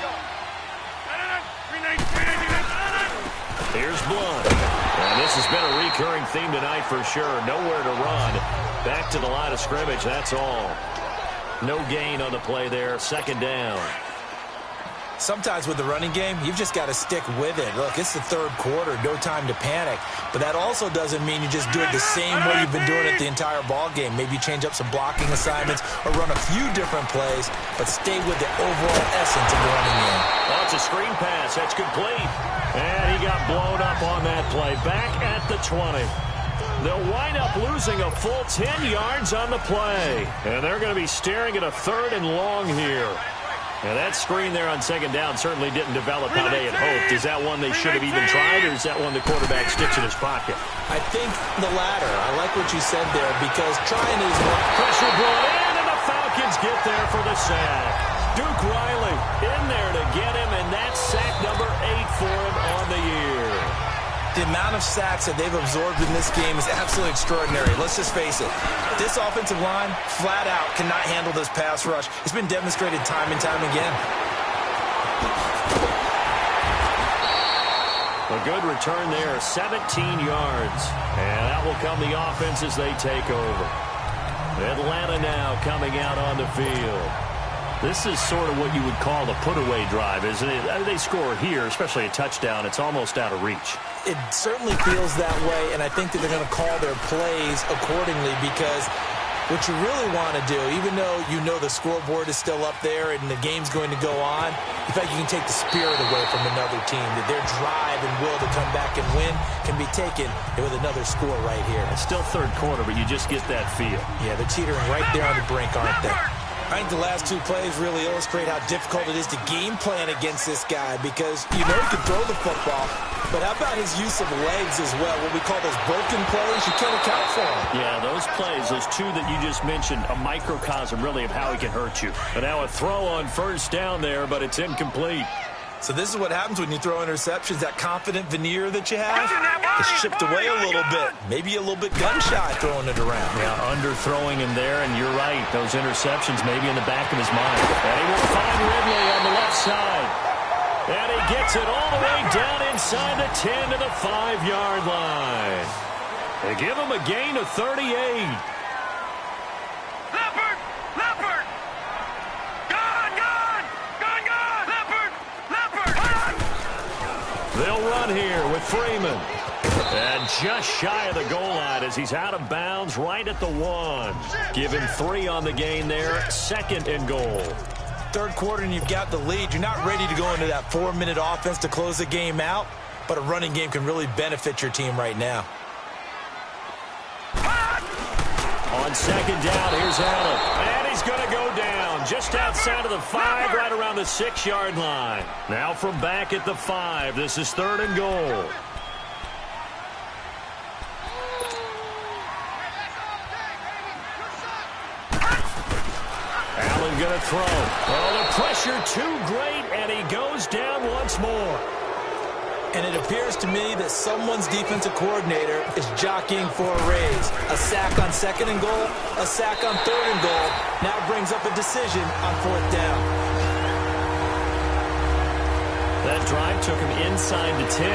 Here's Blunt. And this has been a recurring theme tonight for sure. Nowhere to run. Back to the line of scrimmage, that's all. No gain on the play there. Second down. Sometimes with the running game, you've just got to stick with it. Look, it's the third quarter, no time to panic. But that also doesn't mean you just do it the same way you've been doing it the entire ball game. Maybe change up some blocking assignments or run a few different plays, but stay with the overall essence of the running game. Oh, it's a screen pass. That's complete. And he got blown up on that play. Back at the 20. They'll wind up losing a full 10 yards on the play. And they're going to be staring at a 3rd and long here. Now, that screen there on second down certainly didn't develop how they had hoped. Is that one they should have even tried, or is that one the quarterback sticks in his pocket? I think the latter. I like what you said there, because trying is one. Pressure brought in, and the Falcons get there for the sack. Duke Riley in there to get him, and that's sack number 8 for him on the year. The amount of sacks that they've absorbed in this game is absolutely extraordinary. Let's just face it. This offensive line, flat out, cannot handle this pass rush. It's been demonstrated time and time again. A good return there, 17 yards. And that will come the offense as they take over. Atlanta now coming out on the field. This is sort of what you would call the put-away drive, isn't it? They score here, especially a touchdown. It's almost out of reach. It certainly feels that way, and I think that they're going to call their plays accordingly, because what you really want to do, even though you know the scoreboard is still up there and the game's going to go on, in fact, you can take the spirit away from another team, that their drive and will to come back and win can be taken with another score right here. It's still third quarter, but you just get that feel. Yeah, they're teetering right there on the brink, aren't they? I think the last 2 plays really illustrate how difficult it is to game plan against this guy, because you know he can throw the football, but how about his use of legs as well? What we call those broken plays, you can't account for them. Yeah, those plays, those 2 that you just mentioned, a microcosm really of how he can hurt you. And now a throw on first down there, but it's incomplete. So this is what happens when you throw interceptions. That confident veneer that you have is chipped away a little bit. Maybe a little bit gun-shy throwing it around. Yeah, underthrowing him there, and you're right. Those interceptions maybe in the back of his mind. And he will find Ridley on the left side. And he gets it all the way down inside the 10 to the 5-yard line. They give him a gain of 38. Leopard! Gone! Leopard! They'll run here with Freeman. And just shy of the goal line as he's out of bounds right at the 1. Give him 3 on the gain there. 2nd and goal. Third quarter and you've got the lead. You're not ready to go into that 4-minute offense to close the game out, but a running game can really benefit your team right now. On second down, here's Allen. And he's going to go down just outside of the 5, right around the 6-yard line. Now from back at the 5, this is 3rd and goal. Allen going to throw. Oh, the pressure too great, and he goes down once more. And it appears to me that someone's defensive coordinator is jockeying for a raise. A sack on 2nd and goal, a sack on 3rd and goal. Now brings up a decision on 4th down. That drive took him inside the 10.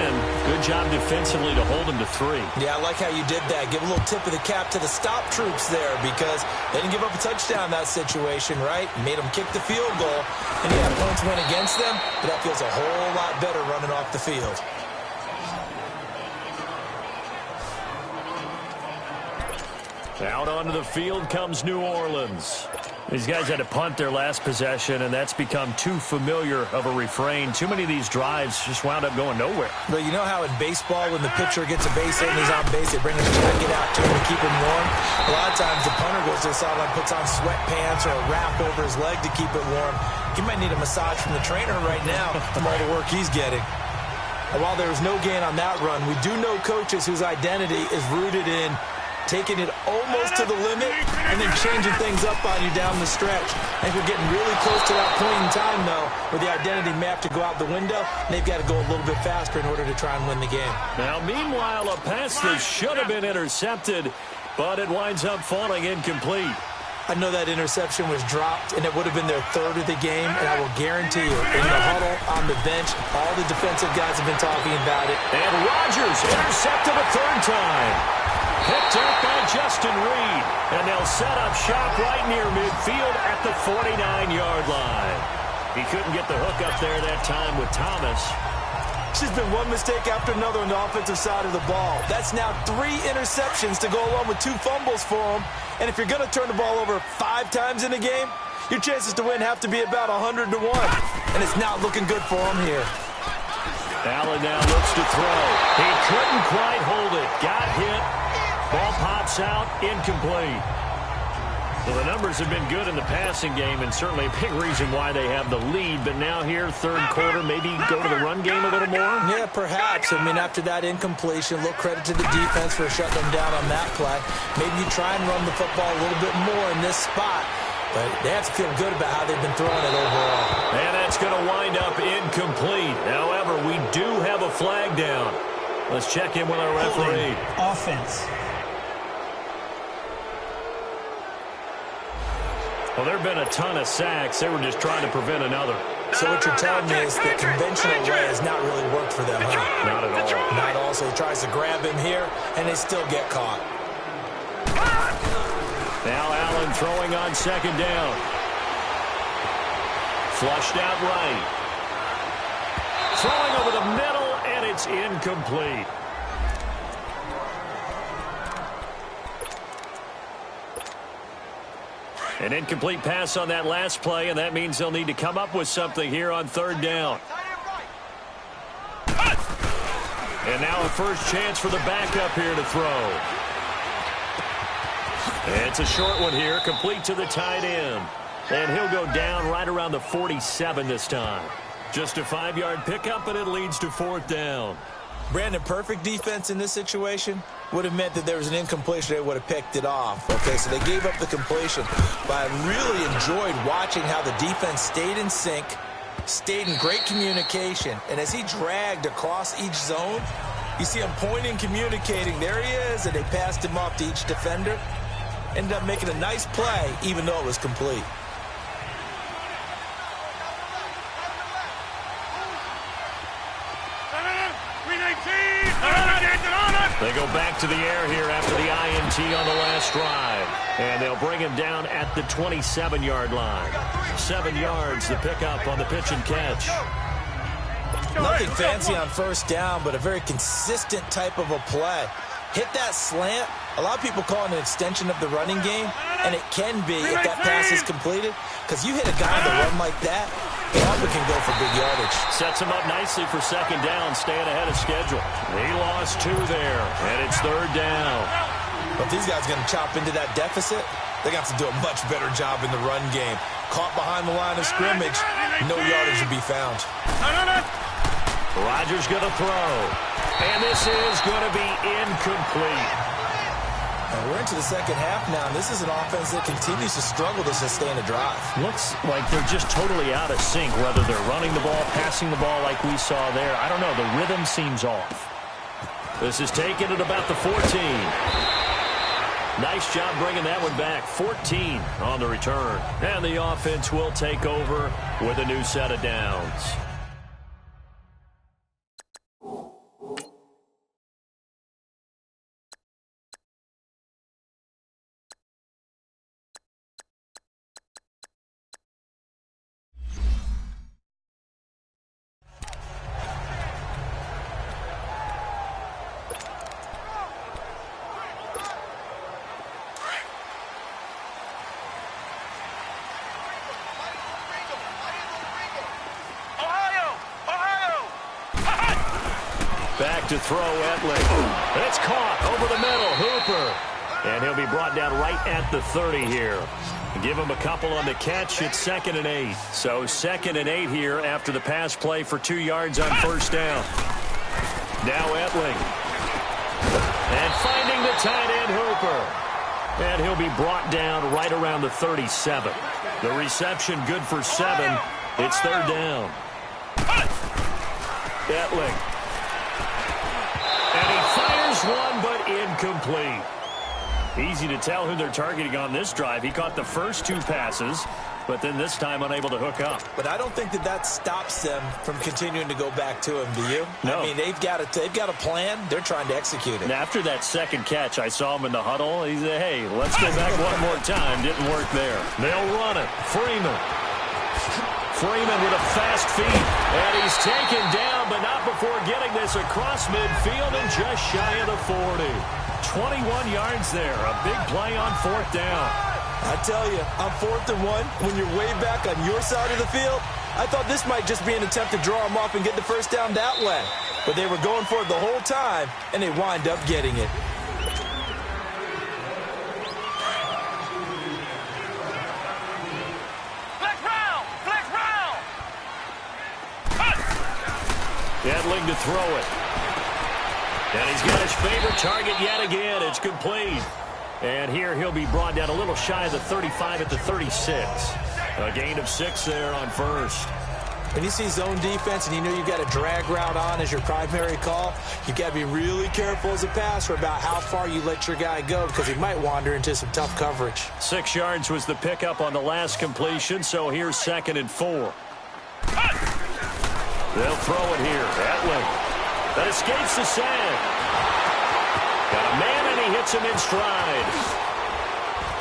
Good job defensively to hold him to 3. Yeah, I like how you did that. Give a little tip of the cap to the stop troops there, because they didn't give up a touchdown in that situation, right? Made them kick the field goal. And yeah, points went against them, but that feels a whole lot better running off the field. Out onto the field comes New Orleans. These guys had to punt their last possession, and that's become too familiar of a refrain. Too many of these drives just wound up going nowhere. But you know how in baseball, when the pitcher gets a base hit and he's on base, they bring his jacket out to him to keep him warm? A lot of times the punter goes to the sideline, puts on sweatpants or a wrap over his leg to keep it warm. He might need a massage from the trainer right now from all the work he's getting. And while there was no gain on that run, we do know coaches whose identity is rooted in taking it almost to the limit and then changing things up on you down the stretch. I think we're getting really close to that point in time, though, where the identity map to go out the window, and they've got to go a little bit faster in order to try and win the game. Now, meanwhile, a pass that should have been intercepted, but it winds up falling incomplete. I know that interception was dropped, and it would have been their third of the game, and I will guarantee you, in the huddle, on the bench, all the defensive guys have been talking about it. And Rodgers intercepted a third time. Picked up by Justin Reed, and they'll set up shop right near midfield at the 49-yard line. He couldn't get the hook up there that time with Thomas. It's just been one mistake after another on the offensive side of the ball. That's now 3 interceptions to go along with 2 fumbles for him. And if you're going to turn the ball over 5 times in a game, your chances to win have to be about 100 to 1. And it's not looking good for him here. Allen now looks to throw. He couldn't quite hold it. Got hit. Ball pops out. Incomplete. Well, the numbers have been good in the passing game, and certainly a big reason why they have the lead. But now here, third quarter, maybe go to the run game a little more? Yeah, perhaps. I mean, after that incompletion, a little credit to the defense for shutting them down on that play. Maybe you try and run the football a little bit more in this spot. But they have to feel good about how they've been throwing it overall. And that's going to wind up incomplete. However, we do have a flag down. Let's check in with our referee. Offense. Well, there have been a ton of sacks. They were just trying to prevent another. So what you're telling me is the conventional way has not really worked for them, huh? Not at all. Not all. So he tries to grab him here, and they still get caught. Now Allen throwing on second down. Flushed out right. Throwing over the middle, and it's incomplete. An incomplete pass on that last play, and that means they'll need to come up with something here on third down. And now a first chance for the backup here to throw. It's a short one here, complete to the tight end. And he'll go down right around the 47 this time. Just a 5-yard pickup, and it leads to fourth down. Brandon, perfect defense in this situation would have meant that there was an incompletion. They would have picked it off. Okay, so they gave up the completion. But I really enjoyed watching how the defense stayed in sync, stayed in great communication. And as he dragged across each zone, you see him pointing, communicating. There he is, and they passed him off to each defender. Ended up making a nice play, even though it was complete. They go back to the air here after the INT on the last drive. And they'll bring him down at the 27-yard line. 7 yards, the pickup on the pitch and catch. Nothing fancy on first down, but a very consistent type of a play. Hit that slant. A lot of people call it an extension of the running game, and it can be if that pass is completed. Because you hit a guy on the run like that, he often can go for big yardage. Sets him up nicely for second down, staying ahead of schedule. He lost 2 there, and it's third down. But if these guys are going to chop into that deficit, they're going to have to do a much better job in the run game. Caught behind the line of scrimmage, no yardage to be found. Rodgers going to throw, and this is going to be incomplete. And we're into the second half now, and this is an offense that continues to struggle to sustain a drive. Looks like they're just totally out of sync, whether they're running the ball, passing the ball like we saw there. I don't know. The rhythm seems off. This is taken at about the 14. Nice job bringing that one back. 14 on the return. And the offense will take over with a new set of downs. Back to throw, Etling. It's caught over the middle, Hooper. And he'll be brought down right at the 30 here. Give him a couple on the catch. It's 2nd and 8. So 2nd and 8 here after the pass play for 2 yards on first down. Now Etling. And finding the tight end Hooper. And he'll be brought down right around the 37. The reception good for 7. It's third down. Etling. And he fires one, but incomplete. Easy to tell who they're targeting on this drive. He caught the first 2 passes, but then this time unable to hook up. But I don't think that stops them from continuing to go back to him, do you? No. I mean, they've got a plan. They're trying to execute it. And after that second catch, I saw him in the huddle. He said, hey, let's go back one more time. Didn't work there. They'll run it. Freeman with a fast feet. And he's taken down, but not before getting this across midfield and just shy of the 40. 21 yards there. A big play on fourth down. I tell you, on 4th and 1, when you're way back on your side of the field, I thought this might just be an attempt to draw him off and get the first down that way. But they were going for it the whole time, and they wind up getting it. Edling to throw it. And he's got his favorite target yet again. It's complete. And here he'll be brought down a little shy of the 35 at the 36. A gain of 6 there on first. When you see zone defense and you know you've got a drag route on as your primary call, you've got to be really careful as a passer about how far you let your guy go because he might wander into some tough coverage. 6 yards was the pickup on the last completion, so here's 2nd and 4. They'll throw it here. Etling. That escapes the sack. Got a man, and he hits him in stride.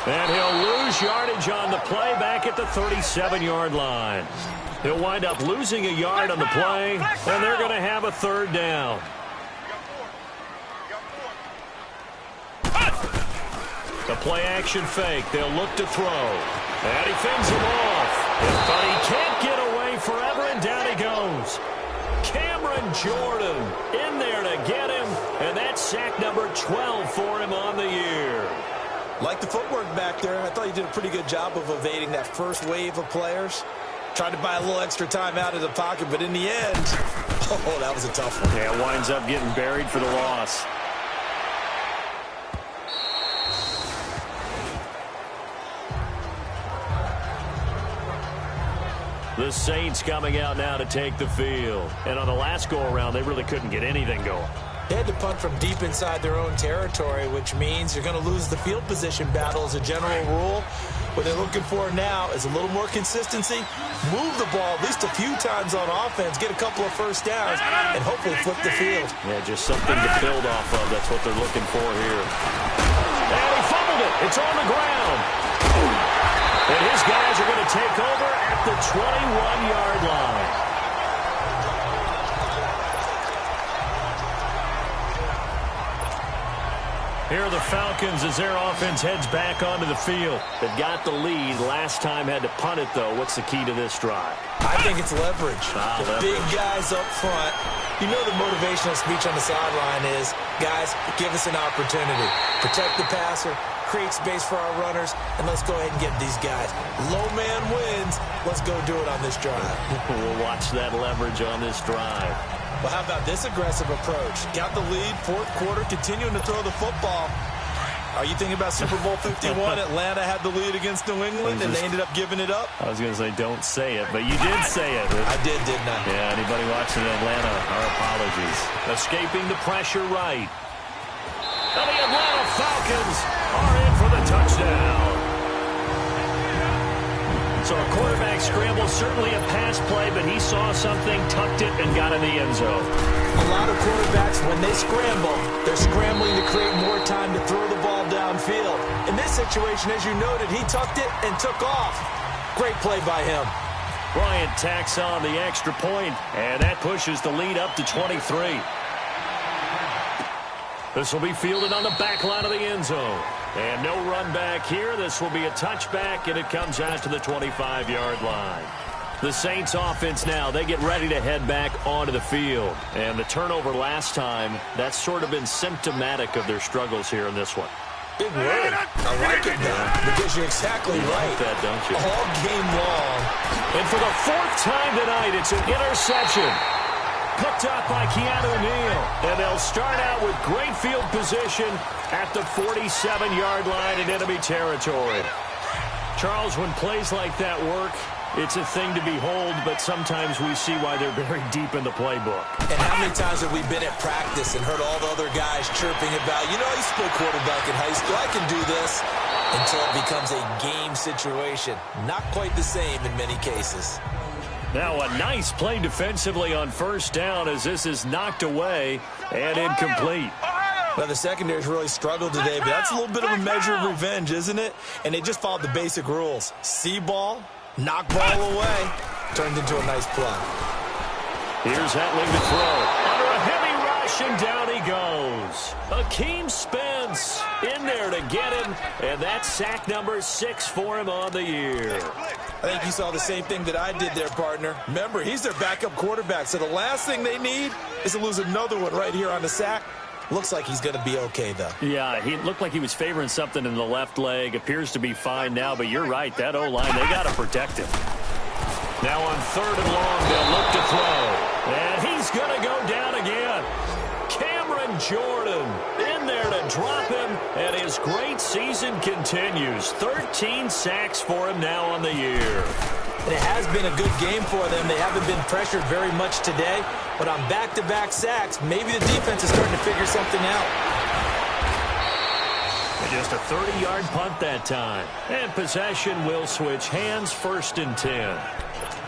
And he'll lose yardage on the play back at the 37-yard line. He'll wind up losing a yard on the play, and they're going to have a third down. The play-action fake. They'll look to throw. And he fends him off. But he can't get away forever, and down he goes. Cameron Jordan in there to get him, and that's sack number 12 for him on the year. Like the footwork back there, I thought he did a pretty good job of evading that first wave of players. Tried to buy a little extra time out of the pocket, but in the end, oh, that was a tough one. Yeah, winds up getting buried for the loss. The Saints coming out now to take the field. And on the last go-around, they really couldn't get anything going. They had to punt from deep inside their own territory, which means you're going to lose the field position battle as a general rule. What they're looking for now is a little more consistency, move the ball at least a few times on offense, get a couple of first downs, and hopefully flip the field. Yeah, just something to build off of. That's what they're looking for here. And he fumbled it. It's on the ground. And his guys are going to take over at the 21-yard line. Here are the Falcons as their offense heads back onto the field. They've got the lead. Last time had to punt it, though. What's the key to this drive? I think it's leverage. The leverage. Big guys up front. You know the motivational speech on the sideline is, guys, give us an opportunity. Protect the passer, create space for our runners, and let's go ahead and get these guys. Low man wins. Let's go do it on this drive. We'll watch that leverage on this drive. Well, how about this aggressive approach? Got the lead, fourth quarter, continuing to throw the football. Are you thinking about Super Bowl 51? Atlanta had the lead against New England, and they ended up giving it up? I was going to say don't say it, but you did say it. I did, didn't I? Yeah, anybody watching Atlanta, our apologies. Escaping the pressure right. And the Atlanta Falcons are in for the touchdown. So a quarterback scramble, certainly a pass play, but he saw something, tucked it, and got in the end zone. A lot of quarterbacks, when they scramble, they're scrambling to create more time to throw the ball downfield. In this situation, as you noted, he tucked it and took off. Great play by him. Bryant tacks on the extra point, and that pushes the lead up to 23. This will be fielded on the back line of the end zone. And no run back here. This will be a touchback, and it comes out to the 25-yard line. The Saints offense now, they get ready to head back onto the field. And the turnover last time, that's sort of been symptomatic of their struggles here in this one. Big word. I like it now, because you're exactly right. Like that, don't you? All game long. And for the fourth time tonight, it's an interception. picked up by Keanu Neal. And they'll start out with great field position at the 47-yard line in enemy territory. Charles, when plays like that work, it's a thing to behold, but sometimes we see why they're very deep in the playbook. And how many times have we been at practice and heard all the other guys chirping about, you know, I used to play quarterback in high school, I can do this, until it becomes a game situation. Not quite the same in many cases. Now a nice play defensively on first down as this is knocked away and incomplete. Well, the secondary's really struggled today, but that's a little bit of a measure of revenge, isn't it? And they just followed the basic rules. See ball, knock ball away, turned into a nice play. Here's Hetling to throw. Under a heavy rush, and down he goes. Akeem Spence in there to get him, and that's sack number 6 for him on the year. I think you saw the same thing that I did there, partner. Remember, he's their backup quarterback, so the last thing they need is to lose another one right here on the sack. Looks like he's going to be okay, though. Yeah, he looked like he was favoring something in the left leg. Appears to be fine now, but you're right. That O-line, they got to protect him. Now on 3rd and long, they'll look to throw. And he's going to go down again. Cameron Jordan in there to drop him, and his great season continues. 13 sacks for him now on the year. And it has been a good game for them. They haven't been pressured very much today, but on back-to-back sacks, maybe the defense is starting to figure something out. And just a 30-yard punt that time. And possession will switch hands, 1st and 10.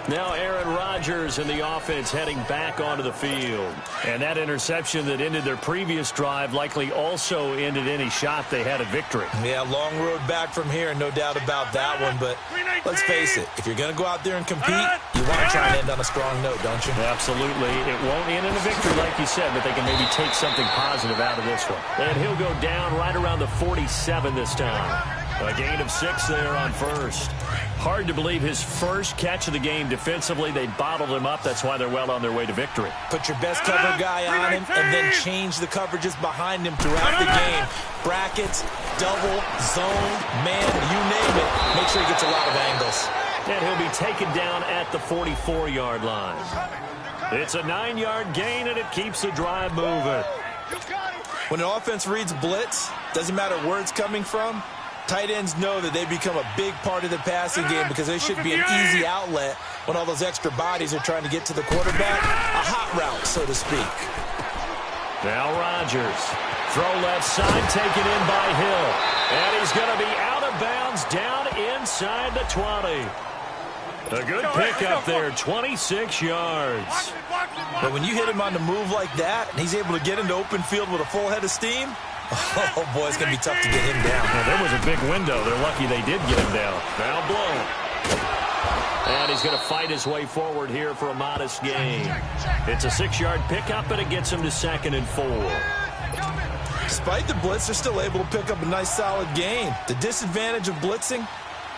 Now Aaron Rodgers and the offense heading back onto the field. And that interception that ended their previous drive likely also ended any shot they had at victory. Yeah, long road back from here, no doubt about that one. But let's face it, if you're going to go out there and compete, you want to try and end on a strong note, don't you? Absolutely. It won't end in a victory like you said, but they can maybe take something positive out of this one. And he'll go down right around the 47 this time. A gain of 6 there on 1st. Hard to believe his first catch of the game defensively. They bottled him up. That's why they're well on their way to victory. Put your best cover guy on him and then change the coverages behind him throughout the game. Brackets, double, zone, man, you name it. Make sure he gets a lot of angles. And he'll be taken down at the 44-yard line. It's a 9-yard gain, and it keeps the drive moving. When an offense reads blitz, doesn't matter where it's coming from, tight ends know that they become a big part of the passing game because they should be an easy outlet when all those extra bodies are trying to get to the quarterback. A hot route, so to speak. Now Rodgers. Throw left side, taken in by Hill. And he's going to be out of bounds down inside the 20. A good pickup there, 26 yards. But when you hit him on the move like that, and he's able to get into open field with a full head of steam, oh, boy, it's going to be tough to get him down. Well, there was a big window. They're lucky they did get him down. Now blown. And he's going to fight his way forward here for a modest gain. It's a 6-yard pickup, and it gets him to 2nd and 4. Despite the blitz, they're still able to pick up a nice, solid gain. The disadvantage of blitzing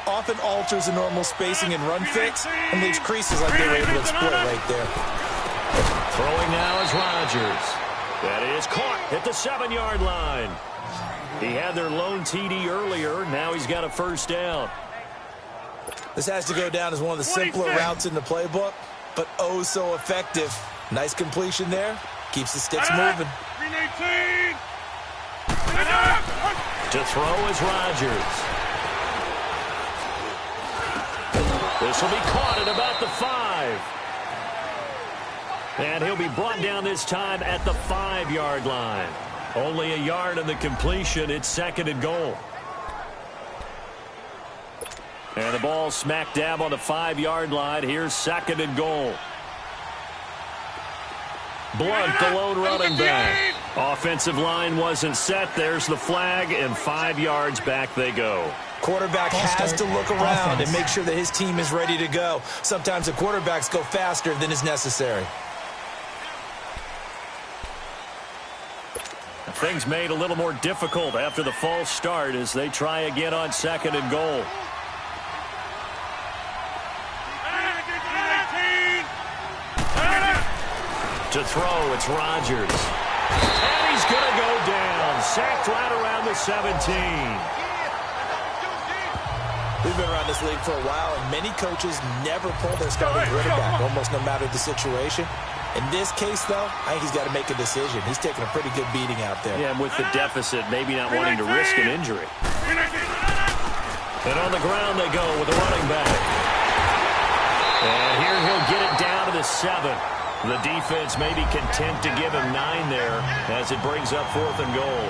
often alters the normal spacing and run fits and leaves creases like they were able to exploit right there. Throwing now is Rodgers. That is caught at the 7-yard line. He had their lone TD earlier. Now he's got a 1st down. This has to go down as one of the simpler routes in the playbook, but oh so effective. Nice completion there. Keeps the sticks moving. To throw is Rodgers. This will be caught at about the 5. And he'll be brought down this time at the 5-yard line. Only a yard in the completion. It's 2nd and goal. And the ball smack dab on the 5-yard line. Here's 2nd and goal. Blunt, the lone running back. Offensive line wasn't set. There's the flag, and 5 yards back they go. Quarterback has to look around and make sure that his team is ready to go. Sometimes the quarterbacks go faster than is necessary. Things made a little more difficult after the false start as they try again on 2nd and goal. To throw, it's Rodgers. And he's going to go down. Sacked right around the 17. We've been around this league for a while, and many coaches never pull their starting quarterback, almost no matter the situation. In this case, though, I think he's got to make a decision. He's taking a pretty good beating out there. Yeah, and with the deficit, maybe not wanting to risk an injury. And on the ground they go with the running back. And here he'll get it down to the 7. The defense may be content to give him 9 there as it brings up 4th and goal.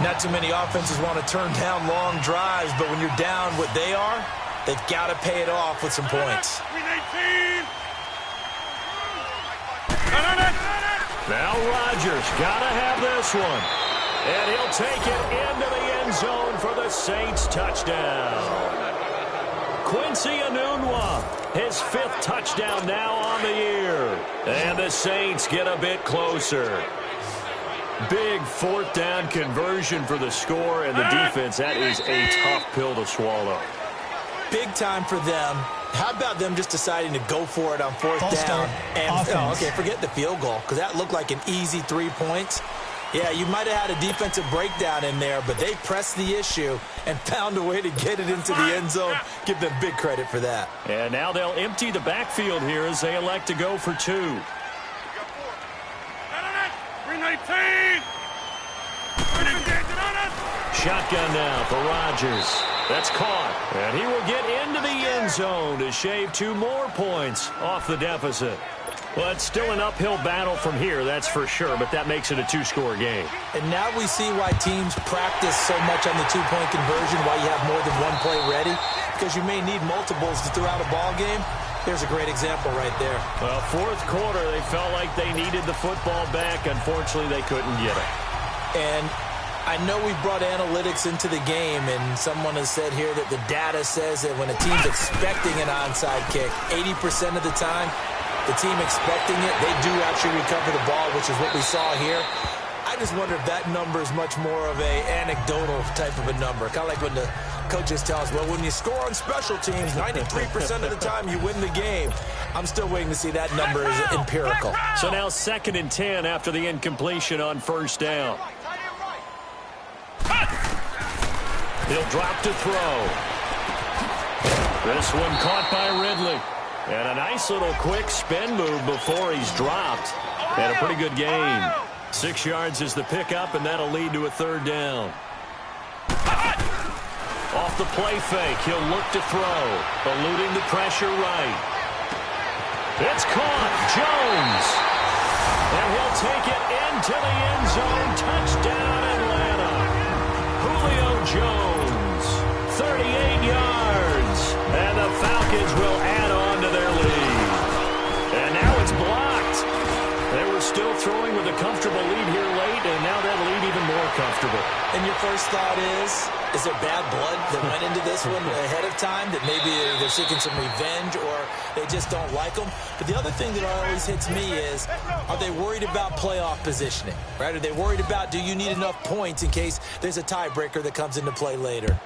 Not too many offenses want to turn down long drives, but when you're down what they are, they've got to pay it off with some points. Now Rodgers got to have this one. And he'll take it into the end zone for the Saints touchdown. Quincy Enunwa, his 5th touchdown now on the year. And the Saints get a bit closer. Big 4th down conversion for the score, and the defense, that is a tough pill to swallow. Big time for them. How about them just deciding to go for it on 4th down? And, okay, forget the field goal, because that looked like an easy 3 points. Yeah, you might have had a defensive breakdown in there, but they pressed the issue and found a way to get it into the end zone. Give them big credit for that. And now they'll empty the backfield here as they elect to go for 2. 319. Shotgun now for Rodgers. That's caught. And he will get into the end zone to shave 2 more points off the deficit. Well, it's still an uphill battle from here, that's for sure, but that makes it a 2-score game. And now we see why teams practice so much on the 2-point conversion, why you have more than one play ready, because you may need multiples throughout a ball game. There's a great example right there. Well, 4th quarter, they felt like they needed the football back. Unfortunately, they couldn't get it. And I know we brought analytics into the game, and someone has said here that the data says that when a team's expecting an onside kick, 80% of the time, the team expecting it, they do actually recover the ball, which is what we saw here. I just wonder if that number is much more of a anecdotal type of a number. Kind of like when the coaches tell us, well, when you score on special teams, 93% of the time you win the game. I'm still waiting to see that number is empirical. So now 2nd and 10 after the incompletion on 1st down. He'll drop to throw. This one caught by Ridley. And a nice little quick spin move before he's dropped. And a pretty good gain. 6 yards is the pickup, and that'll lead to a 3rd down. Off the play fake, he'll look to throw. Eluding the pressure right. It's caught. Jones. And he'll take it into the end zone. Touchdown, Atlanta. Julio Jones. 38 yards. And the Falcons will add on to their lead. And now it's blocked. They were still throwing with a comfortable lead here late, and now that lead even more comfortable. And your first thought is there bad blood that went into this one ahead of time, that maybe they're seeking some revenge or they just don't like them? But the other thing that always hits me is, are they worried about playoff positioning, right? Are they worried about, do you need enough points in case there's a tiebreaker that comes into play later?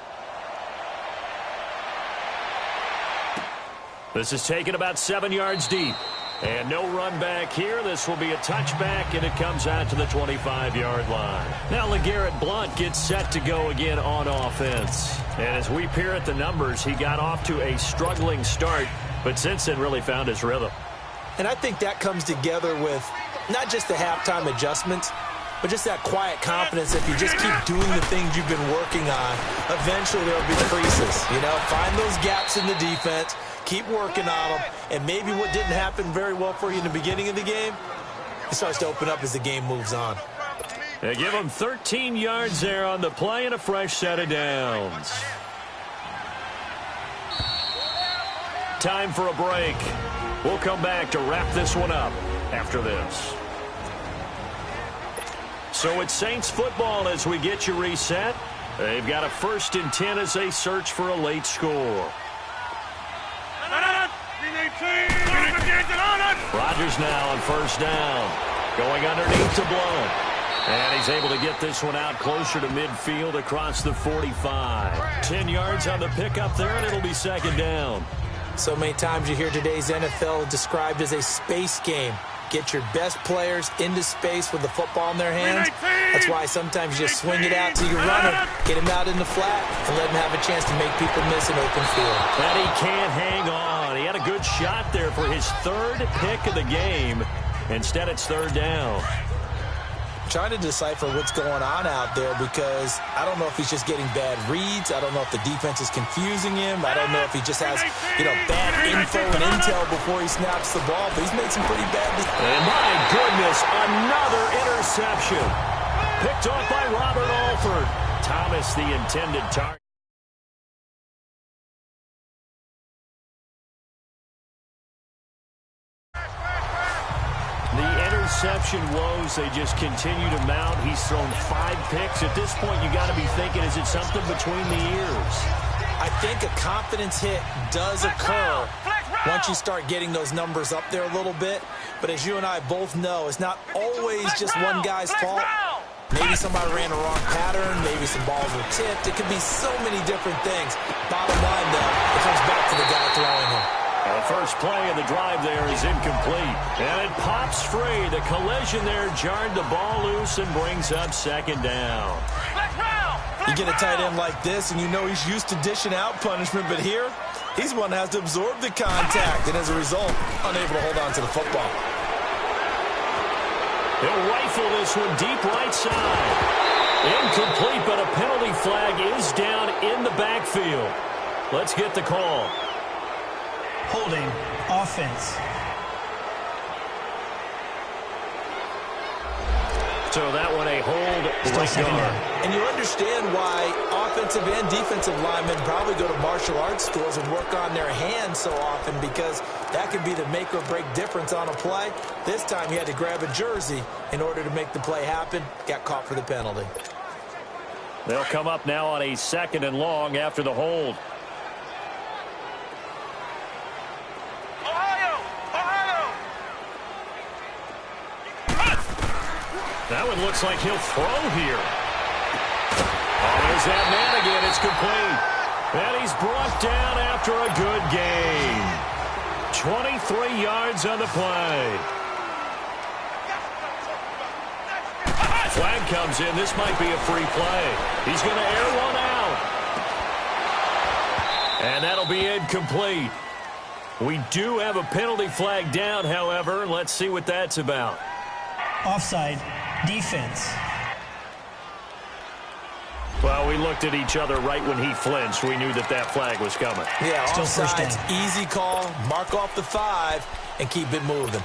This is taken about 7 yards deep. And no run back here. This will be a touchback, and it comes out to the 25-yard line. Now LeGarrette Blount gets set to go again on offense. And as we peer at the numbers, he got off to a struggling start, but since then really found his rhythm. And I think that comes together with not just the halftime adjustments, but just that quiet confidence. If you just keep doing the things you've been working on, eventually there will be creases. You know, find those gaps in the defense, keep working on them, and maybe what didn't happen very well for you in the beginning of the game, it starts to open up as the game moves on. They give him 13 yards there on the play and a fresh set of downs. Time for a break. We'll come back to wrap this one up after this. So it's Saints football as we get you reset. They've got a 1st and 10 as they search for a late score. Rodgers now on 1st down. Going underneath to Blount. And he's able to get this one out closer to midfield across the 45. 10 yards on the pickup there, and it'll be 2nd down. So many times you hear today's NFL described as a space game. get your best players into space with the football in their hands. That's why sometimes you just swing it out to your runner, get him out in the flat, and let him have a chance to make people miss an open field. And he can't hang on. He had a good shot there for his third pick of the game. Instead, it's third down. Trying to decipher what's going on out there because I don't know if he's just getting bad reads. I don't know if the defense is confusing him. I don't know if he just has, bad info and intel before he snaps the ball. But he's made some pretty bad decisions. And my goodness, another interception. Picked off by Robert Alford. Thomas, the intended target. Interception woes, they just continue to mount. He's thrown 5 picks. At this point, you got to be thinking, is it something between the ears? I think a confidence hit does occur once you start getting those numbers up there a little bit. But as you and I both know, it's not always just one guy's fault. Maybe somebody ran a wrong pattern. Maybe some balls were tipped. It could be so many different things. Bottom line, though, it comes back to the guy throwing them. The first play of the drive there is incomplete. And it pops free. The collision there jarred the ball loose and brings up second down. You get a tight end like this, and you know he's used to dishing out punishment. But here, he's one that has to absorb the contact. And as a result, unable to hold on to the football. He'll rifle this one deep right side. Incomplete, but a penalty flag is down in the backfield. Let's get the call. Holding, offense. So that one a hold right guard. And you understand why offensive and defensive linemen probably go to martial arts schools and work on their hands so often, because that could be the make or break difference on a play. This time he had to grab a jersey in order to make the play happen. Got caught for the penalty. They'll come up now on a 2nd and long after the hold. That one looks like he'll throw here. Oh, there's that man again. It's complete. And he's brought down after a good gain. 23 yards on the play. Flag comes in. This might be a free play. He's going to air one out. And that'll be incomplete. We do have a penalty flag down, however. Let's see what that's about. Offside. Defense. Well, we looked at each other right when he flinched. We knew that that flag was coming. Yeah, still offsides, easy call, mark off the 5, and keep it moving.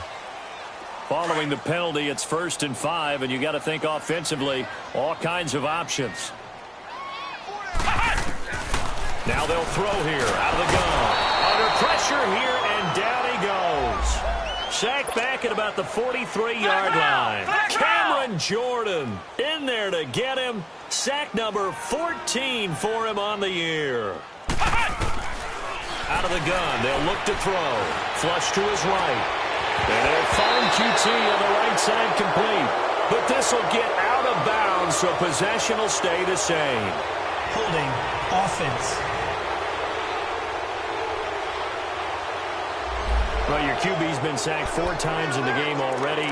Following the penalty, it's 1st and 5, and you got to think offensively, all kinds of options. Now they'll throw here, out of the gun. Under pressure here, and down he goes. Sacked back at about the 43-yard line. Cameron Jordan in there to get him. Sack number 14 for him on the year. Out of the gun, they'll look to throw. Flush to his right. And they'll find QT on the right side complete. But this will get out of bounds, so possession will stay the same. Holding, offense. Well, your QB's been sacked 4 times in the game already,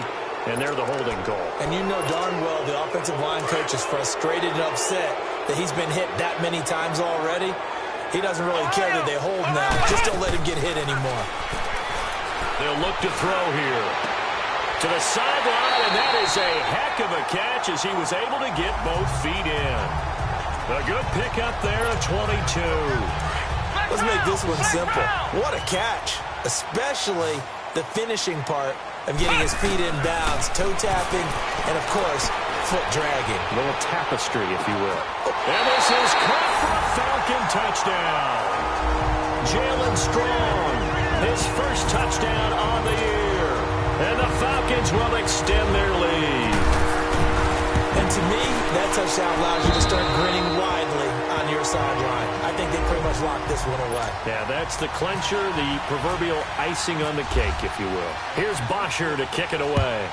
and they're the holding call. And you know darn well the offensive line coach is frustrated and upset that he's been hit that many times already. He doesn't really care that they hold now. Just don't let him get hit anymore. They'll look to throw here. To the sideline, and that is a heck of a catch as he was able to get both feet in. A good pickup there at 22. Let's make this one simple. What a catch. Especially the finishing part of getting his feet in bounds, toe tapping, and, of course, foot dragging. A little tapestry, if you will. And this is caught for a Falcon touchdown. Jalen Strong, his first touchdown on the year. And the Falcons will extend their lead. And to me, that touchdown allows you to start grinning widely on your sideline. I think they pretty much locked this one away. Yeah, that's the clincher, the proverbial icing on the cake, if you will. Here's Bosher to kick it away.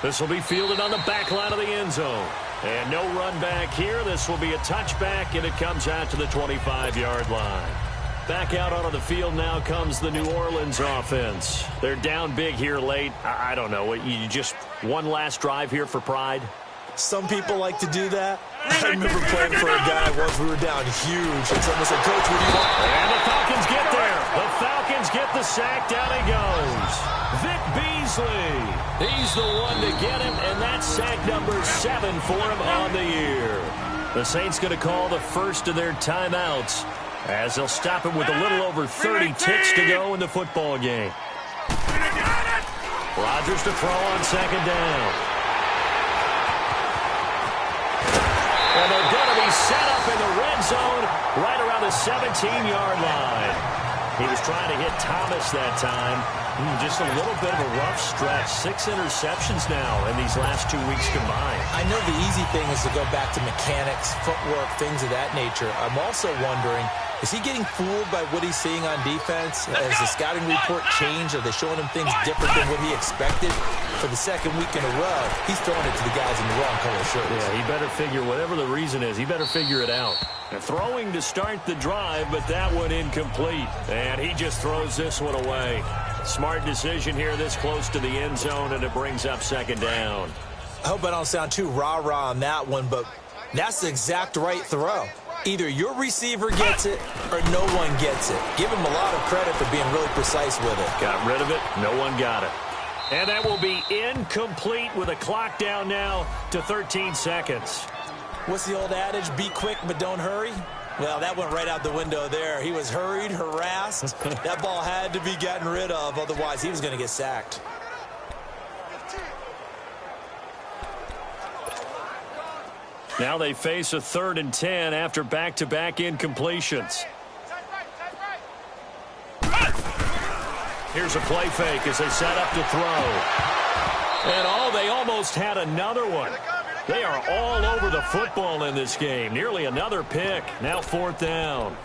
This will be fielded on the back line of the end zone. And no run back here. This will be a touchback, and it comes out to the 25-yard line. Back out onto the field now comes the New Orleans offense. They're down big here late. I don't know. You just one last drive here for pride? Some people like to do that. I remember playing for a guy once we were down huge, and someone said, Coach, what do you want? And the Falcons get there. The Falcons get the sack. Down he goes. Vic Beasley. He's the one to get him, and that's sack number 7 for him on the year. The Saints going to call the first of their timeouts as they'll stop him with a little over 30 ticks to go in the football game. Rodgers to throw on second down. And they're going to be set up in the red zone right around the 17-yard line. He was trying to hit Thomas that time. Just a little bit of a rough stretch. 6 interceptions now in these last 2 weeks combined. I know the easy thing is to go back to mechanics, footwork, things of that nature. I'm also wondering, is he getting fooled by what he's seeing on defense? Has the scouting report changed? Are they showing him things different than what he expected? For the second week in a row, he's throwing it to the guys in the wrong color shirts. Yeah, he better figure, whatever the reason is, he better figure it out. And throwing to start the drive, but that one incomplete. And he just throws this one away. Smart decision here this close to the end zone, and it brings up second down. I hope I don't sound too rah-rah on that one, but that's the exact right throw. Either your receiver gets it or no one gets it. Give him a lot of credit for being really precise with it. Got rid of it. No one got it. And that will be incomplete with a clock down now to 13 seconds. What's the old adage? Be quick, but don't hurry? Well, that went right out the window there. He was hurried, harassed. That ball had to be gotten rid of, otherwise he was going to get sacked. Now they face a 3rd and 10 after back-to-back incompletions. Here's a play fake as they set up to throw. And they almost had another one. They are all over the football in this game. Nearly another pick. Now 4th down.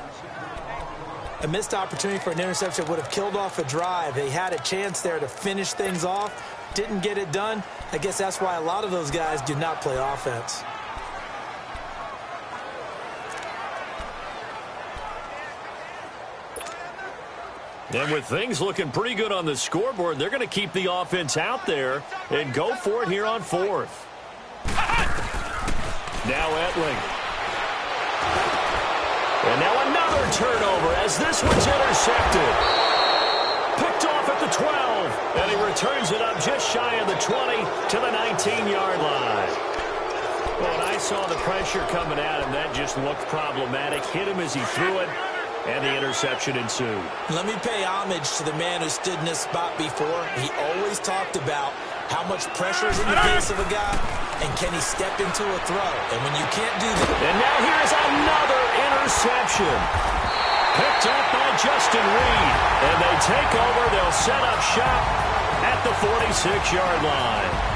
A missed opportunity for an interception would have killed off a drive. They had a chance there to finish things off. Didn't get it done. I guess that's why a lot of those guys do not play offense. And with things looking pretty good on the scoreboard, they're going to keep the offense out there and go for it here on 4th. Now Etling. And now another turnover as this one's intercepted. Picked off at the 12. And he returns it up just shy of the 20 to the 19-yard line. Well, when I saw the pressure coming at him, that just looked problematic. Hit him as he threw it. And the interception ensued. Let me pay homage to the man who stood in this spot before. He always talked about how much pressure is in the face of a guy, and can he step into a throw? And when you can't do that. And now here's another interception. Picked up by Justin Reed. And they take over. They'll set up shop at the 46-yard line.